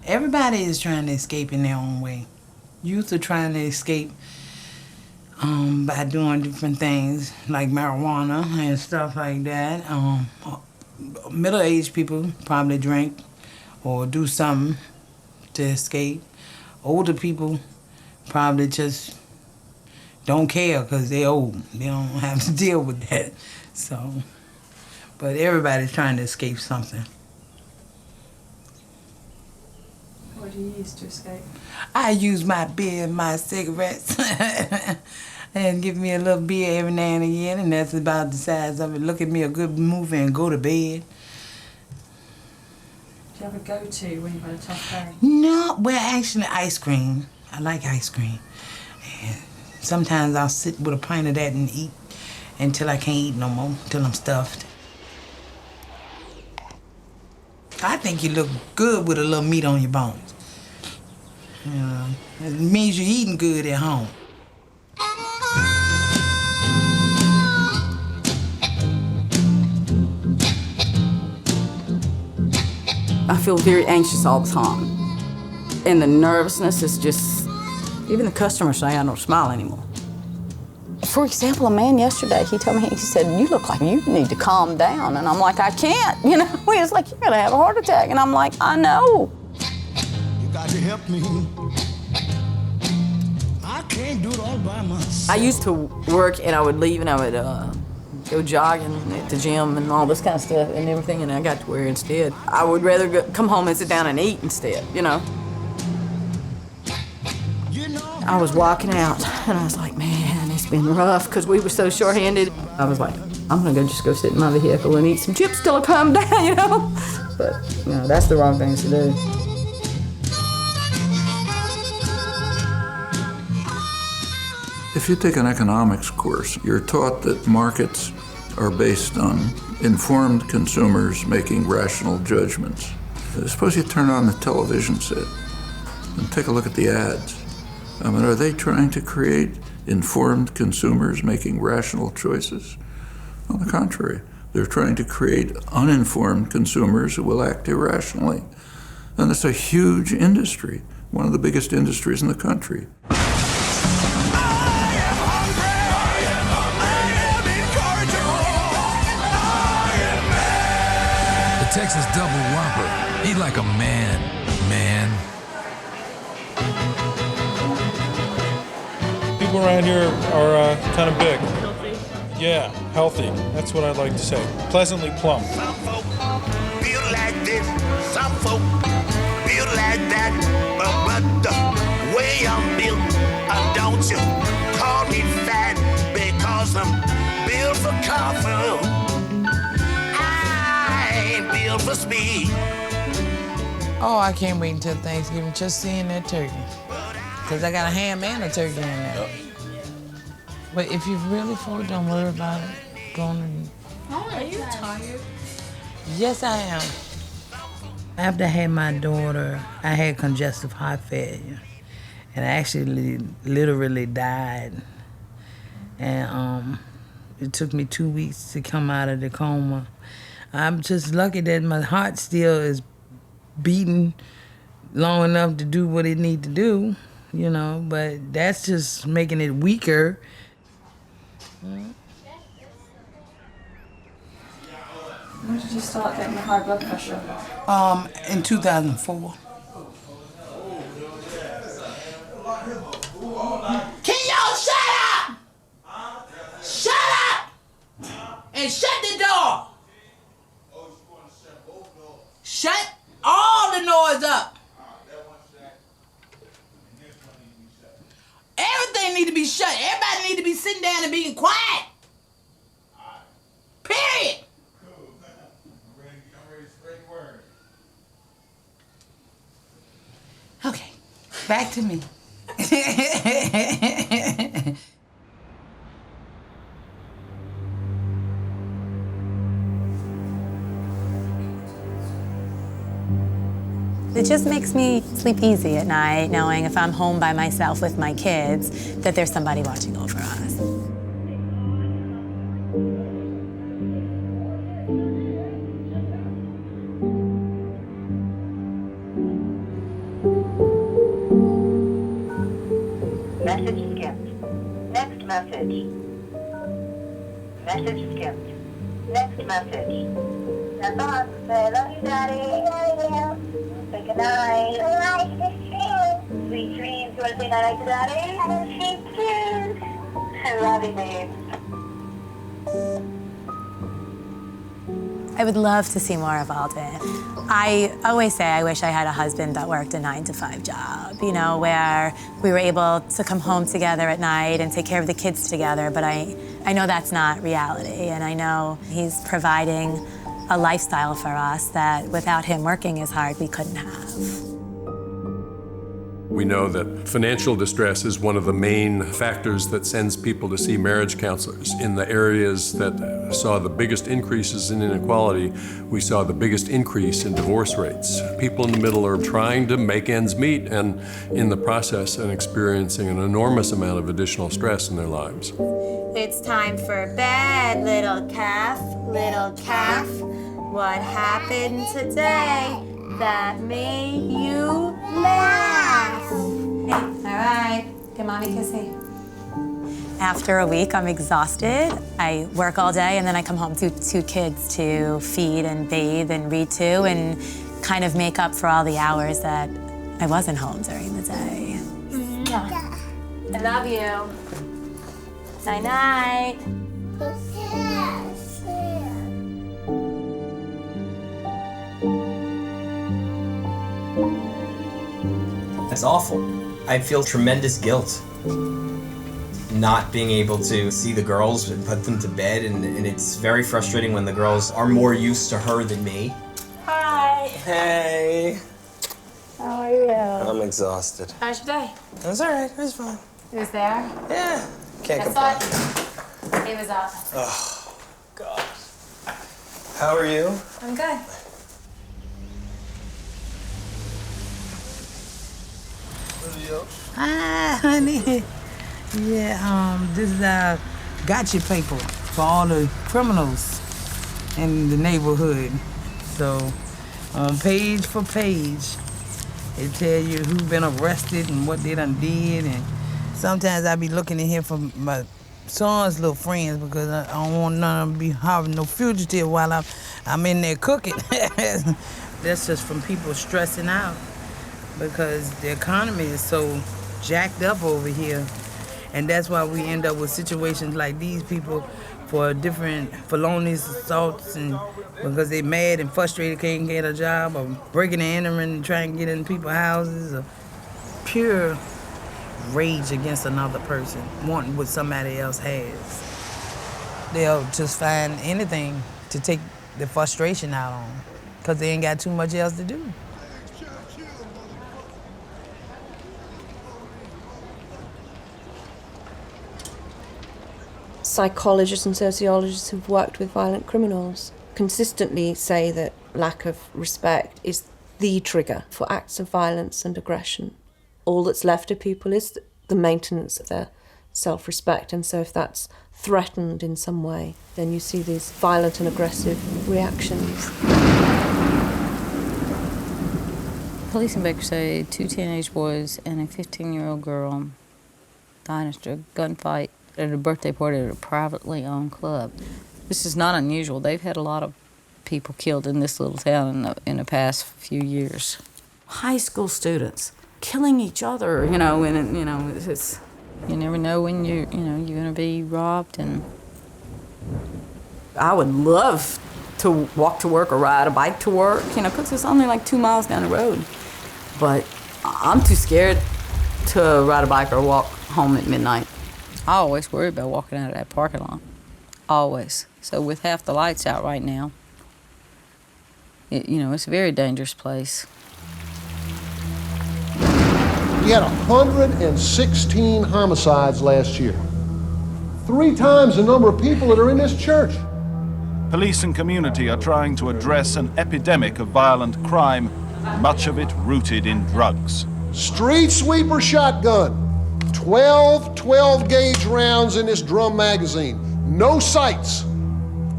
Everybody is trying to escape in their own way. Youth are trying to escape by doing different things like marijuana and stuff like that. Middle-aged people probably drink or do something to escape. Older people probably just don't care because they're old. They don't have to deal with that. So, but everybody's trying to escape something. What do you use to escape? I use my beer and my cigarettes and give me a little beer every now and again, and that's about the size of it. Look at me a good movie and go to bed. Do you have a go-to when you've had a tough day? No, well, actually, ice cream. I like ice cream. And sometimes I'll sit with a pint of that and eat until I can't eat no more, until I'm stuffed. I think you look good with a little meat on your bones. You know, it means you're eating good at home. I feel very anxious all the time. And the nervousness is just, even the customers say I don't smile anymore. For example, a man yesterday, he told me, he said, "You look like you need to calm down." And I'm like, "I can't," you know? He was like, "You're gonna have a heart attack." And I'm like, "I know." You got to help me. I can't do it all by myself. I used to work and I would leave and I would go jogging at the gym and all this kind of stuff and everything, and I got to where instead I would rather come home and sit down and eat instead, you know? I was walking out and I was like, man, it's been rough because we were so short-handed. I was like, I'm gonna just go sit in my vehicle and eat some chips till I calm down, you know? But, you know, that's the wrong things to do. If you take an economics course, you're taught that markets are based on informed consumers making rational judgments. Suppose you turn on the television set and take a look at the ads. I mean, are they trying to create informed consumers making rational choices? On the contrary, they're trying to create uninformed consumers who will act irrationally. And it's a huge industry, one of the biggest industries in the country. Texas double whopper. Eat like a man, man. People around here are kind of big. Healthy? Yeah, healthy. That's what I'd like to say. Pleasantly plump. Some folk build like this, some folk build like that. But the way I'm built, don't you call me fat because I'm built for comfort. Built for speed. Oh, I can't wait until Thanksgiving just seeing that turkey. Because I got a ham and a turkey in there. Yep. But if you're really full, don't worry about it. Are you tired? Yes, I am. After I had my daughter, I had congestive heart failure. And I actually literally died. And it took me 2 weeks to come out of the coma. I'm just lucky that my heart still is beating long enough to do what it needs to do, you know, but that's just making it weaker. When did you start getting the high blood pressure? In 2004. Can y'all shut up? Shut up! And shut the door! Shut all the noise up. Everything need to be shut. Everybody need to be sitting down and being quiet. Period. Okay, back to me. It just makes me sleep easy at night, knowing if I'm home by myself with my kids, that there's somebody watching over us. message. Message skipped. Next message. That's on. Say, love you, Daddy. Love you. Say goodnight. Good night. Sweet dreams. You want to say night to Daddy? Sweet dreams. I love you, babe. I would love to see more of Alden. I always say I wish I had a husband that worked a 9-to-5 job, you know, where we were able to come home together at night and take care of the kids together, but I know that's not reality, and I know he's providing a lifestyle for us that without him working as hard, we couldn't have. We know that financial distress is one of the main factors that sends people to see marriage counselors. In the areas that saw the biggest increases in inequality, we saw the biggest increase in divorce rates. People in the middle are trying to make ends meet and in the process and experiencing an enormous amount of additional stress in their lives. It's time for bed, little calf, little calf. What happened today that made you laugh? Hey, all right, give mommy a kissy. After a week, I'm exhausted. I work all day and then I come home to 2 kids to feed and bathe and read to and kind of make up for all the hours that I wasn't home during the day. I love you. Night-night. It's awful. I feel tremendous guilt not being able to see the girls and put them to bed, and it's very frustrating when the girls are more used to her than me. Hi. Hey. How are you? I'm exhausted. How's your day? It was alright, it was fun. He was there? Yeah, can't Guess complain. what? He was up. Oh, God. How are you? I'm good. Ah, honey. Yeah, this is our gotcha paper for all the criminals in the neighborhood. So, on page for page, it tell you who's been arrested and what they done did. And sometimes I be looking in here for my son's little friends because I don't want none of them to be having no fugitive while I'm in there cooking. That's just from people stressing out because the economy is so jacked up over here. And that's why we end up with situations like these people for different felonious assaults and because they mad and frustrated, can't get a job, or breaking and entering and trying to get in people's houses, or pure rage against another person, wanting what somebody else has. They'll just find anything to take the frustration out on because they ain't got too much else to do. Psychologists and sociologists who've worked with violent criminals consistently say that lack of respect is the trigger for acts of violence and aggression. All that's left of people is the maintenance of their self-respect, and so if that's threatened in some way, then you see these violent and aggressive reactions. Police inspectors say 2 teenage boys and a 15-year-old girl died after a gunfight at a birthday party at a privately owned club. This is not unusual. They've had a lot of people killed in this little town in the past few years. High school students killing each other, and it's... You never know when you're going to be robbed, and... I would love to walk to work or ride a bike to work, because it's only like 2 miles down the road. But I'm too scared to ride a bike or walk home at midnight. I always worry about walking out of that parking lot. Always. So with half the lights out right now, it's a very dangerous place. We had 116 homicides last year. 3 times the number of people that are in this church. Police and community are trying to address an epidemic of violent crime, much of it rooted in drugs. Street sweeper shotgun. 12 gauge rounds in this drum magazine. No sights,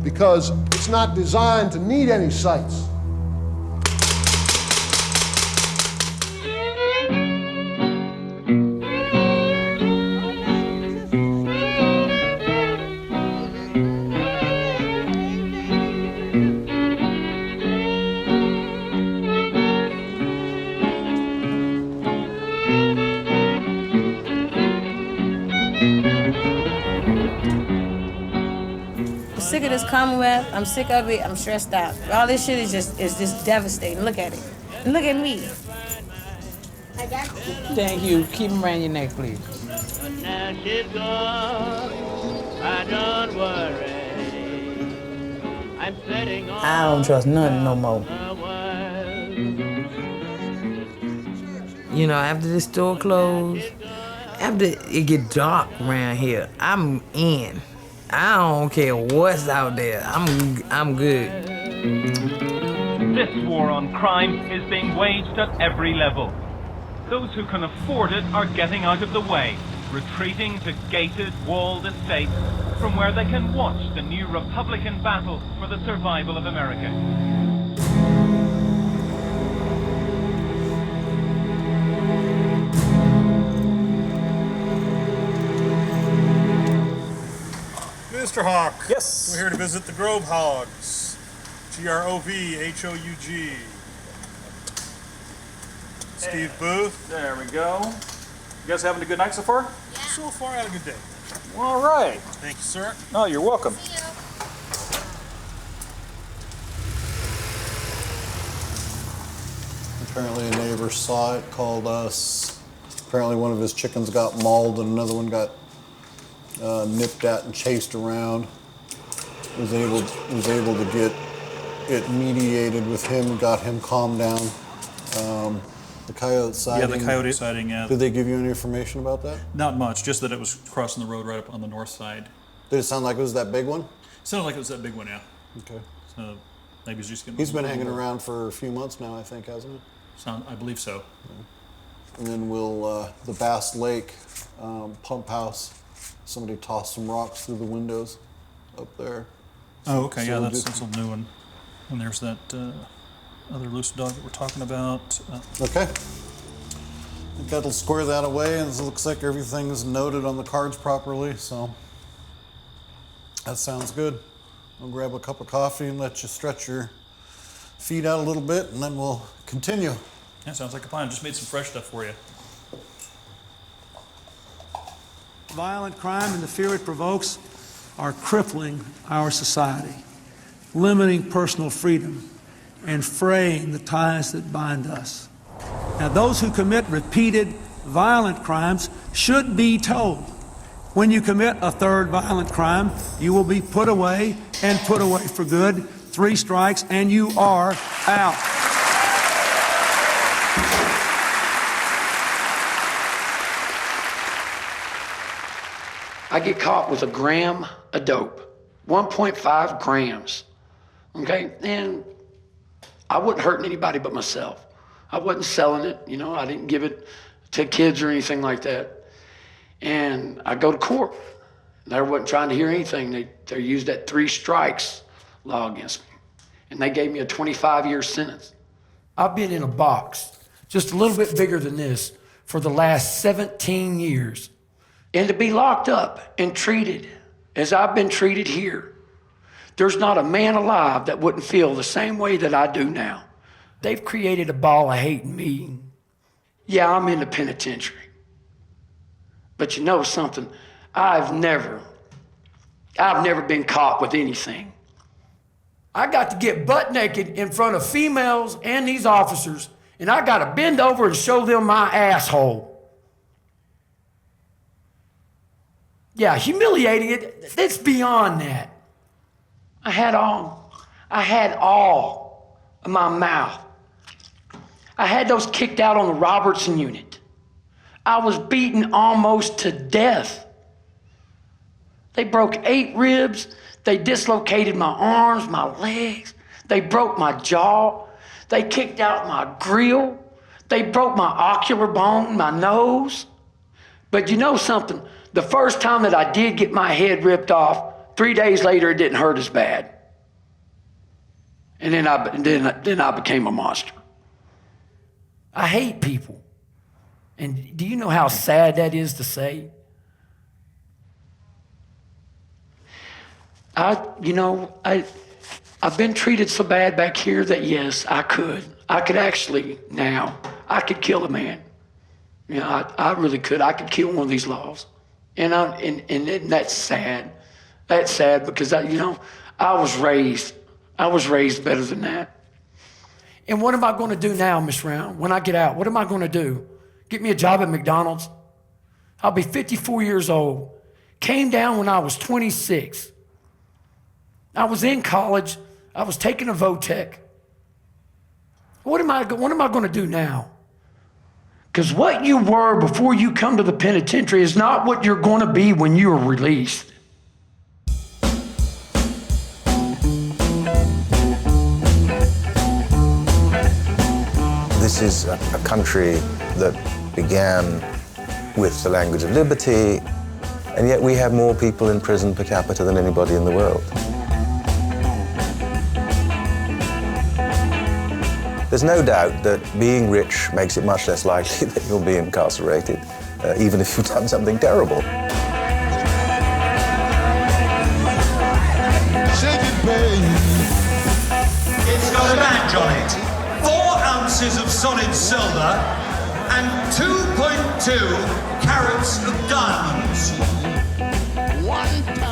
because it's not designed to need any sights. Commonwealth. I'm sick of it. I'm stressed out. All this shit is just devastating. Look at it. And look at me. Thank you. Keep them around your neck, please. Now she's gone, I don't worry. I'm sitting on I don't trust nothing no more. You know, after this store closed, after it get dark around here, I'm in. I don't care what's out there. I'm good. This war on crime is being waged at every level. Those who can afford it are getting out of the way, retreating to gated, walled estates from where they can watch the new Republican battle for the survival of America. Mr. Hawk. Yes. We're here to visit the Grove Hogs. Grovhoug. Steve Booth. There we go. You guys having a good night so far? Yeah. So far, I had a good day. All right. Thank you, sir. Oh, you're welcome. Apparently a neighbor saw it, called us. Apparently one of his chickens got mauled and another one got nipped at and chased around. Was able to get it mediated with him, got him calmed down. The coyote sighting. Yeah, the coyote sighting, yeah. Did they give you any information about that? Not much, just that it was crossing the road right up on the north side. Did it sound like it was that big one? Sounded like it was that big one, yeah. Okay. So maybe he's just getting. He's been hanging around for a few months now, I think, hasn't it? I believe so. Yeah. And then the Bass Lake pump house, somebody tossed some rocks through the windows up there. Oh, okay, So yeah, that's a new one. And there's that other loose dog that we're talking about. Okay. I think that'll square that away, and it looks like everything's noted on the cards properly, so that sounds good. I'll grab a cup of coffee and let you stretch your feet out a little bit, and then we'll continue. Yeah, sounds like a plan. Just made some fresh stuff for you. Violent crime and the fear it provokes are crippling our society, limiting personal freedom, and fraying the ties that bind us. Now, those who commit repeated violent crimes should be told, when you commit a third violent crime, you will be put away and put away for good. 3 strikes and you are out. I get caught with a gram of dope, 1.5 grams, okay? And I wasn't hurting anybody but myself. I wasn't selling it, you know, I didn't give it to kids or anything like that. And I go to court. They wasn't trying to hear anything. They used that 3 strikes law against me. And they gave me a 25-year sentence. I've been in a box, just a little bit bigger than this, for the last 17 years. And to be locked up and treated as I've been treated here, there's not a man alive that wouldn't feel the same way that I do now. They've created a ball of hate in me. Yeah, I'm in the penitentiary. But you know something? I've never been caught with anything. I got to get butt naked in front of females and these officers, and I got to bend over and show them my asshole. Yeah, humiliating it, it's beyond that. I had all of my mouth. I had those kicked out on the Robertson unit. I was beaten almost to death. They broke 8 ribs. They dislocated my arms, my legs. They broke my jaw. They kicked out my grill. They broke my ocular bone, my nose. But you know something? The first time that I did get my head ripped off, 3 days later, it didn't hurt as bad. And then I became a monster. I hate people. And do you know how sad that is to say? I've been treated so bad back here that yes, I could kill a man. You know, I really could. I could kill one of these laws. And that's sad. That's sad because I was raised better than that. And what am I going to do now, Miss Round, when I get out? What am I going to do? Get me a job at McDonald's? I'll be 54 years old. Came down when I was 26. I was in college. I was taking a VOTEC. What am I going to do now? Because what you were before you come to the penitentiary is not what you're going to be when you are released. This is a country that began with the language of liberty, and yet we have more people in prison per capita than anybody in the world. There's no doubt that being rich makes it much less likely that you'll be incarcerated, even if you've done something terrible. It's got a badge on it. 4 ounces of solid silver and 2.2 carats of diamonds.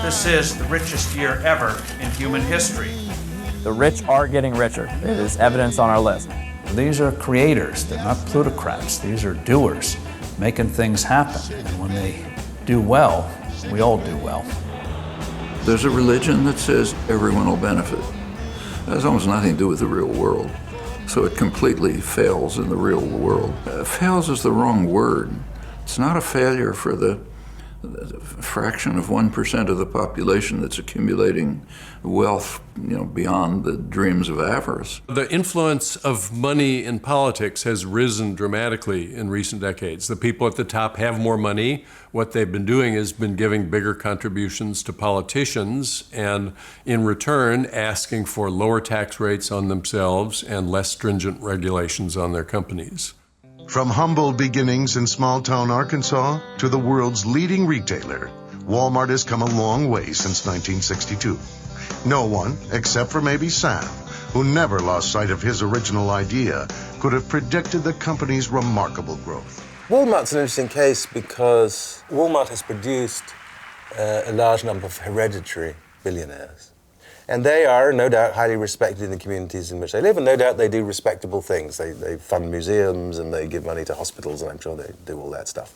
This is the richest year ever in human history. The rich are getting richer. It is evidence on our list. These are creators. They're not plutocrats. These are doers, making things happen. And when they do well, we all do well. There's a religion that says everyone will benefit. It has almost nothing to do with the real world. So it completely fails in the real world. Fails is the wrong word. It's not a failure for the fraction of 1% of the population that's accumulating wealth, beyond the dreams of avarice. The influence of money in politics has risen dramatically in recent decades. The people at the top have more money. What they've been doing has been giving bigger contributions to politicians and in return asking for lower tax rates on themselves and less stringent regulations on their companies. From humble beginnings in small-town Arkansas to the world's leading retailer, Walmart has come a long way since 1962. No one, except for maybe Sam, who never lost sight of his original idea, could have predicted the company's remarkable growth. Walmart's an interesting case because Walmart has produced a large number of hereditary billionaires. And they are, no doubt, highly respected in the communities in which they live, and no doubt they do respectable things. They fund museums, and they give money to hospitals, and I'm sure they do all that stuff.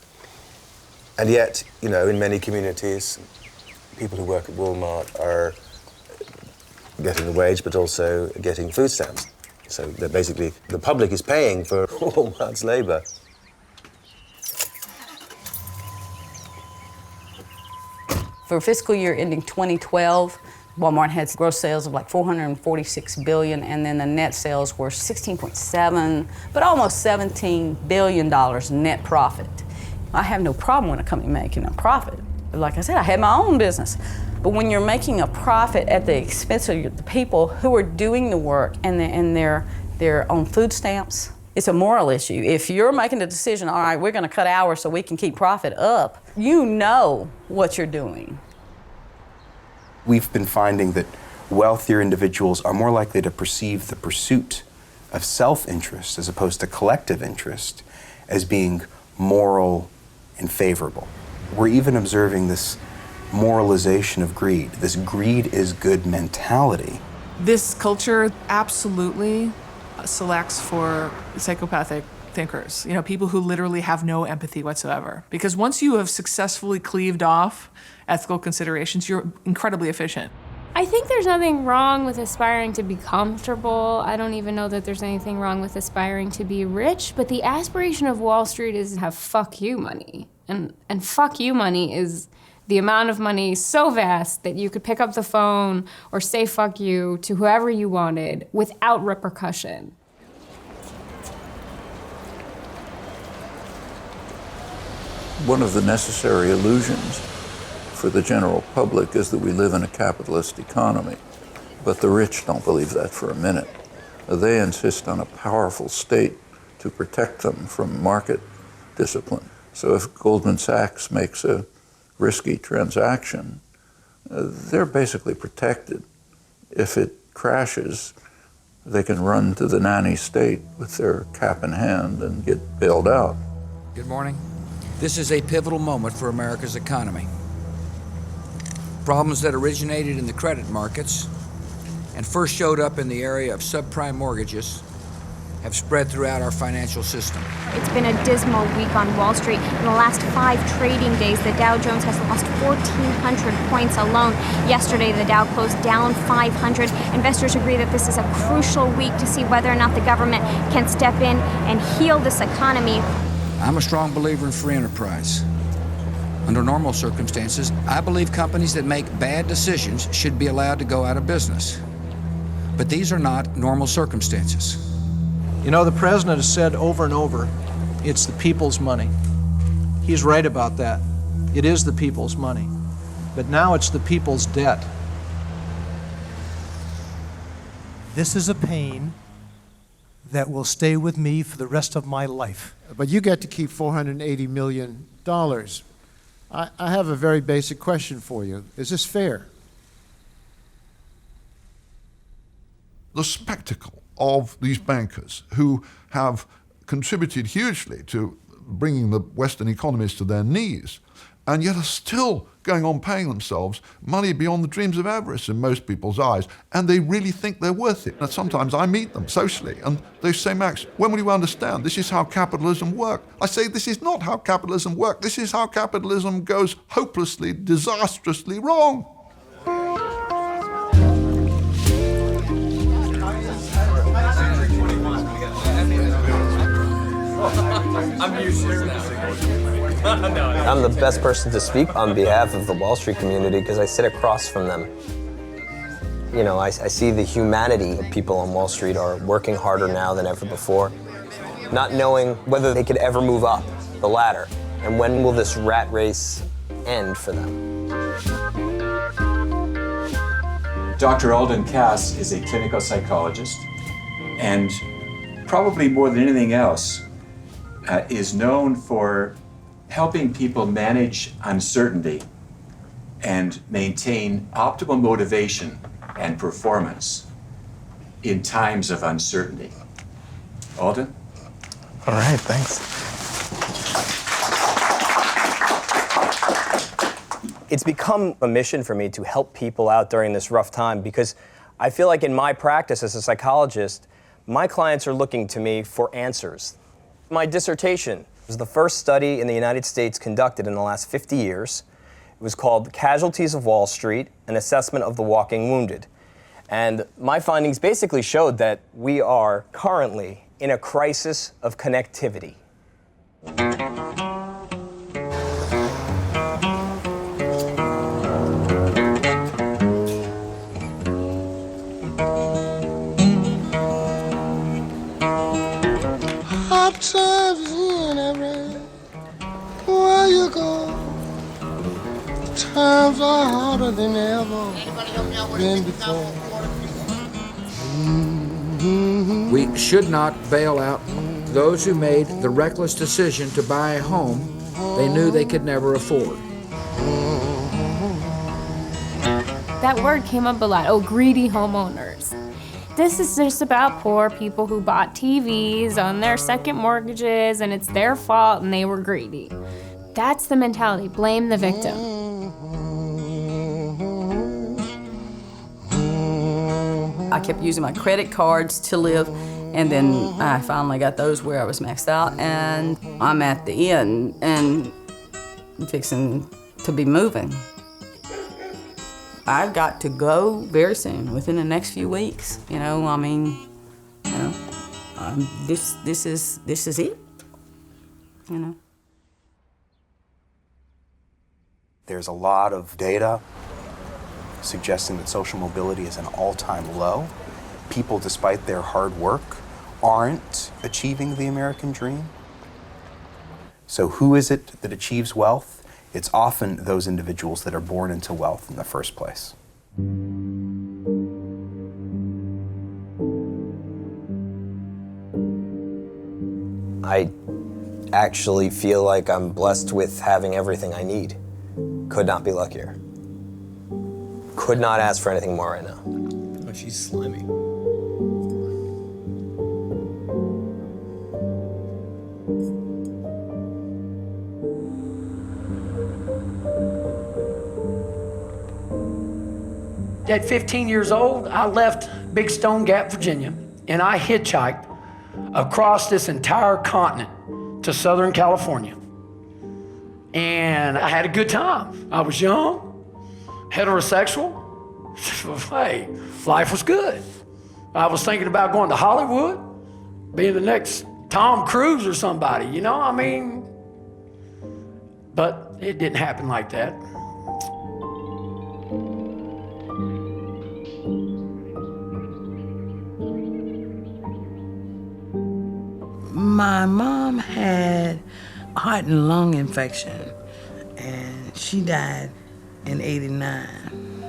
And yet, in many communities, people who work at Walmart are getting a wage, but also getting food stamps. So they're basically, the public is paying for Walmart's labor. For fiscal year ending 2012, Walmart had gross sales of like $446 billion, and then the net sales were $16.7, but almost $17 billion net profit. I have no problem when a company making a profit. Like I said, I had my own business. But when you're making a profit at the expense of the people who are doing the work and they're on food stamps, it's a moral issue. If you're making the decision, all right, we're gonna cut hours so we can keep profit up, you know what you're doing. We've been finding that wealthier individuals are more likely to perceive the pursuit of self-interest as opposed to collective interest as being moral and favorable. We're even observing this moralization of greed, this greed is good mentality. This culture absolutely selects for psychopathic thinkers, people who literally have no empathy whatsoever. Because once you have successfully cleaved off ethical considerations, you're incredibly efficient. I think there's nothing wrong with aspiring to be comfortable. I don't even know that there's anything wrong with aspiring to be rich, but the aspiration of Wall Street is to have fuck you money. And fuck you money is the amount of money so vast that you could pick up the phone or say fuck you to whoever you wanted without repercussion. One of the necessary illusions for the general public is that we live in a capitalist economy. But the rich don't believe that for a minute. They insist on a powerful state to protect them from market discipline. So if Goldman Sachs makes a risky transaction, they're basically protected. If it crashes, they can run to the nanny state with their cap in hand and get bailed out. Good morning. This is a pivotal moment for America's economy. Problems that originated in the credit markets and first showed up in the area of subprime mortgages have spread throughout our financial system. It's been a dismal week on Wall Street. In the last 5 trading days, the Dow Jones has lost 1,400 points alone. Yesterday, the Dow closed down 500. Investors agree that this is a crucial week to see whether or not the government can step in and heal this economy. I'm a strong believer in free enterprise. Under normal circumstances, I believe companies that make bad decisions should be allowed to go out of business. But these are not normal circumstances. You know, the president has said over and over, it's the people's money. He's right about that. It is the people's money. But now it's the people's debt. This is a pain that will stay with me for the rest of my life. But you get to keep $480 million. I have a very basic question for you. Is this fair? The spectacle of these bankers who have contributed hugely to bringing the Western economies to their knees, and yet are still going on paying themselves money beyond the dreams of avarice in most people's eyes, and they really think they're worth it. And sometimes I meet them socially, and they say, Max, when will you understand this is how capitalism works? I say, this is not how capitalism works. This is how capitalism goes hopelessly, disastrously wrong. I'm the best person to speak on behalf of the Wall Street community because I sit across from them. You know, I see the humanity of people on Wall Street are working harder now than ever before, not knowing whether they could ever move up the ladder, and when will this rat race end for them. Dr. Alden Cass is a clinical psychologist, and probably more than anything else, is known for helping people manage uncertainty and maintain optimal motivation and performance in times of uncertainty. Alden? All right, thanks. It's become a mission for me to help people out during this rough time because I feel like in my practice as a psychologist, my clients are looking to me for answers. My dissertation was the first study in the United States conducted in the last 50 years. It was called Casualties of Wall Street, an assessment of the walking wounded. And my findings basically showed that we are currently in a crisis of connectivity. Times in every where you go. Times are harder than ever been before. We should not bail out those who made the reckless decision to buy a home they knew they could never afford. That word came up a lot. Oh, greedy homeowners. This is just about poor people who bought TVs on their second mortgages and it's their fault and they were greedy. That's the mentality. Blame the victim. I kept using my credit cards to live, and then I finally got those where I was maxed out, and I'm at the end and fixing to be moving. I've got to go very soon, within the next few weeks. You know, I mean, you know, this is it. You know. There's a lot of data suggesting that social mobility is an all-time low. People, despite their hard work, aren't achieving the American dream. So who is it that achieves wealth? It's often those individuals that are born into wealth in the first place. I actually feel like I'm blessed with having everything I need. Could not be luckier. Could not ask for anything more right now. Oh, she's slimy. At 15 years old, I left Big Stone Gap, Virginia, and I hitchhiked across this entire continent to Southern California. And I had a good time. I was young, heterosexual. Hey, life was good. I was thinking about going to Hollywood, being the next Tom Cruise or somebody, you know, I mean, but it didn't happen like that. My mom had heart and lung infection, and she died in '89,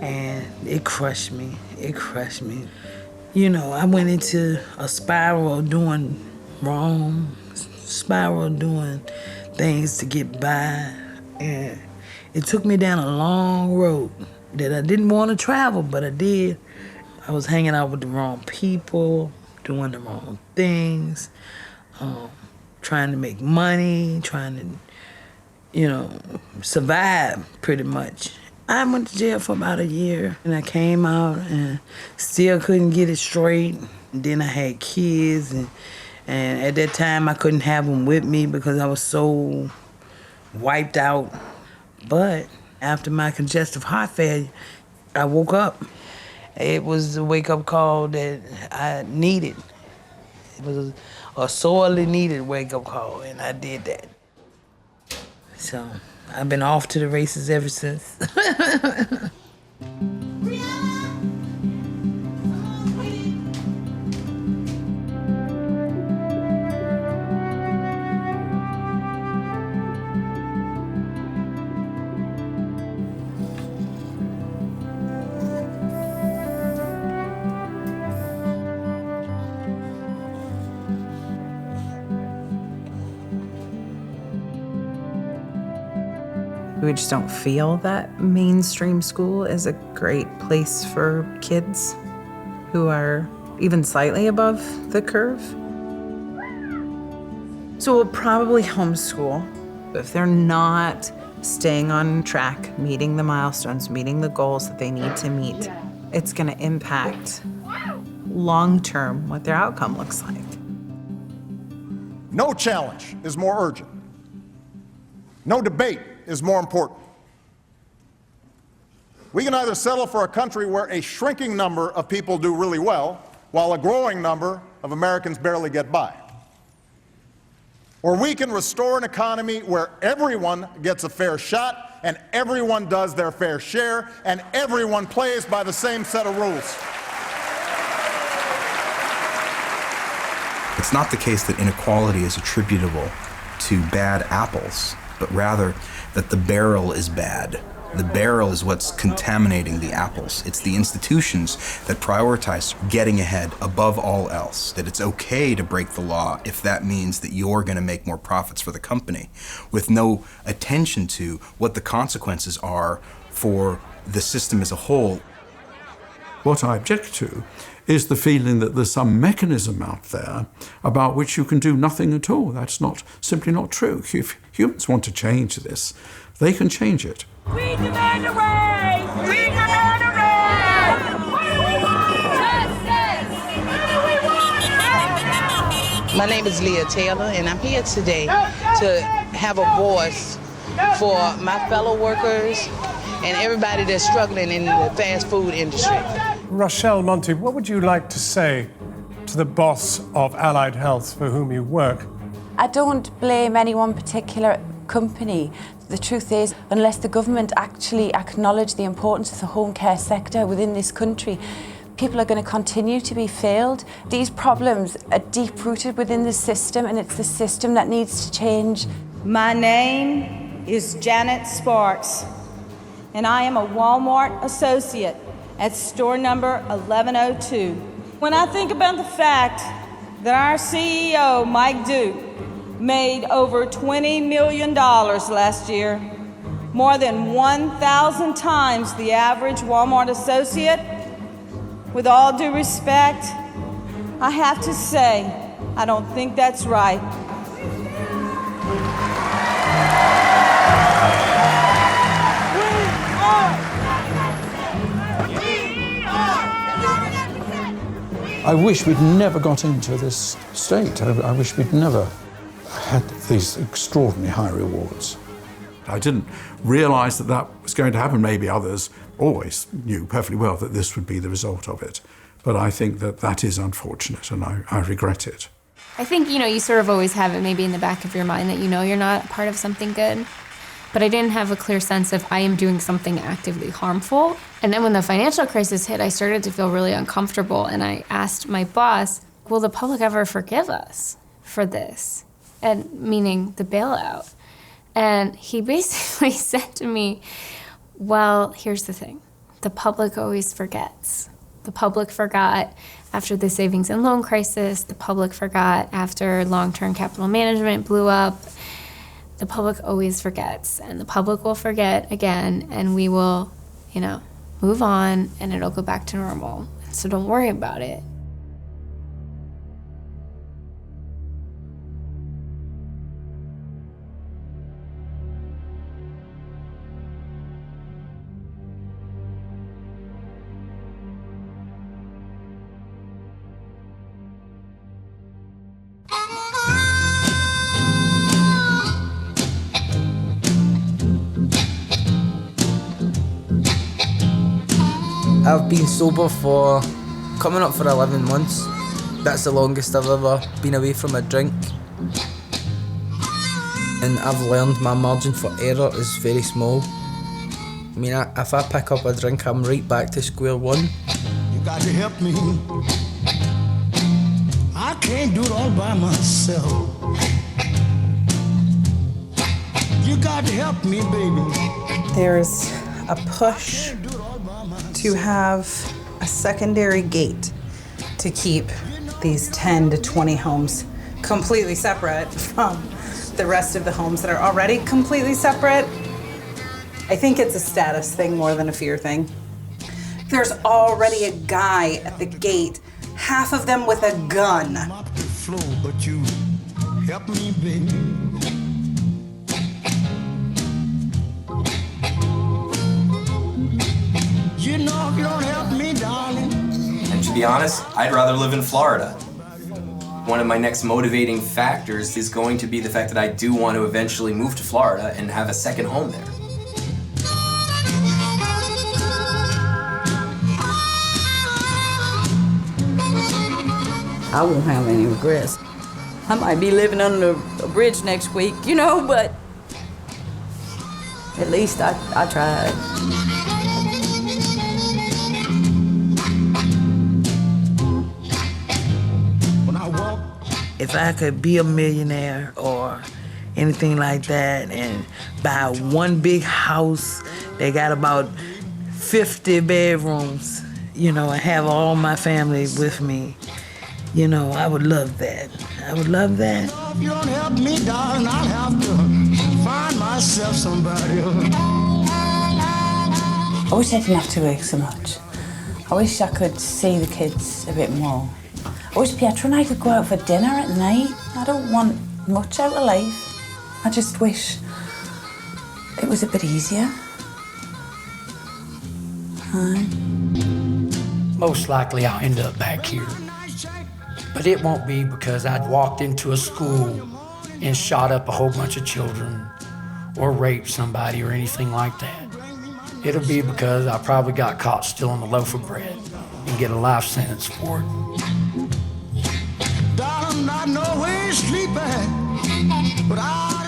and it crushed me. It crushed me. You know, I went into a spiral of doing wrong, spiral of doing things to get by, and it took me down a long road that I didn't want to travel, but I did. I was hanging out with the wrong people, doing the wrong things, trying to make money, trying to, you know, survive pretty much. I went to jail for about a year, and I came out and still couldn't get it straight. And then I had kids, and at that time I couldn't have them with me because I was so wiped out. But after my congestive heart failure, I woke up. It was a wake-up call that I needed. It was a sorely needed wake-up call, and I did that. So I've been off to the races ever since. We just don't feel that mainstream school is a great place for kids who are even slightly above the curve. So we'll probably homeschool. If they're not staying on track, meeting the milestones, meeting the goals that they need to meet, it's going to impact long-term what their outcome looks like. No challenge is more urgent. No debate is more important. We can either settle for a country where a shrinking number of people do really well, while a growing number of Americans barely get by. Or we can restore an economy where everyone gets a fair shot, and everyone does their fair share, and everyone plays by the same set of rules. It's not the case that inequality is attributable to bad apples, but rather that the barrel is bad. The barrel is what's contaminating the apples. It's the institutions that prioritize getting ahead above all else, that it's okay to break the law if that means that you're going to make more profits for the company, with no attention to what the consequences are for the system as a whole. What I object to is the feeling that there's some mechanism out there about which you can do nothing at all. That's simply not true. If humans want to change this, they can change it. We demand a raise! We demand a raise! Justice! My name is Leah Taylor, and I'm here today to have a voice for my fellow workers and everybody that's struggling in the fast food industry. Rochelle Monty, what would you like to say to the boss of Allied Health for whom you work? I don't blame any one particular company. The truth is, unless the government actually acknowledge the importance of the home care sector within this country, people are going to continue to be failed. These problems are deep-rooted within the system, and it's the system that needs to change. My name is Janet Sparks, and I am a Walmart associate at store number 1102. When I think about the fact that our CEO, Mike Duke, made over $20 million last year, more than 1,000 times the average Walmart associate, with all due respect, I have to say, I don't think that's right. I wish we'd never got into this state. I wish we'd never had these extraordinarily high rewards. I didn't realise that that was going to happen. Maybe others always knew perfectly well that this would be the result of it. But I think that that is unfortunate, and I regret it. I think, you sort of always have it maybe in the back of your mind that you're not part of something good. But I didn't have a clear sense of I am doing something actively harmful. And then when the financial crisis hit, I started to feel really uncomfortable. And I asked my boss, will the public ever forgive us for this? And meaning the bailout. And he basically said to me, well, here's the thing. The public always forgets. The public forgot after the savings and loan crisis. The public forgot after long-term capital management blew up. The public always forgets, and the public will forget again, and we will, move on, and it'll go back to normal. So don't worry about it. I've been sober for coming up for 11 months. That's the longest I've ever been away from a drink. And I've learned my margin for error is very small. I mean, if I pick up a drink, I'm right back to square one. You got to help me. I can't do it all by myself. You got to help me, baby. There's a push to have a secondary gate to keep these 10 to 20 homes completely separate from the rest of the homes that are already completely separate. I think it's a status thing more than a fear thing. There's already a guy at the gate, half of them with a gun. But you help me, baby. You know if you don't help me, darling. And to be honest, I'd rather live in Florida. One of my next motivating factors is going to be the fact that I do want to eventually move to Florida and have a second home there. I won't have any regrets. I might be living under a bridge next week, but at least I tried. If I could be a millionaire or anything like that and buy one big house that got about 50 bedrooms, and have all my family with me, I would love that. I would love that. If you don't help me, darling, I'll have to find myself somebody. I wish I didn't have to work so much. I wish I could see the kids a bit more. I wish Pietro and I could go out for dinner at night. I don't want much out of life. I just wish it was a bit easier. Most likely I'll end up back here. But it won't be because I'd walked into a school and shot up a whole bunch of children or raped somebody or anything like that. It'll be because I probably got caught stealing a loaf of bread and get a life sentence for it. Darling, I know where you sleep at, but I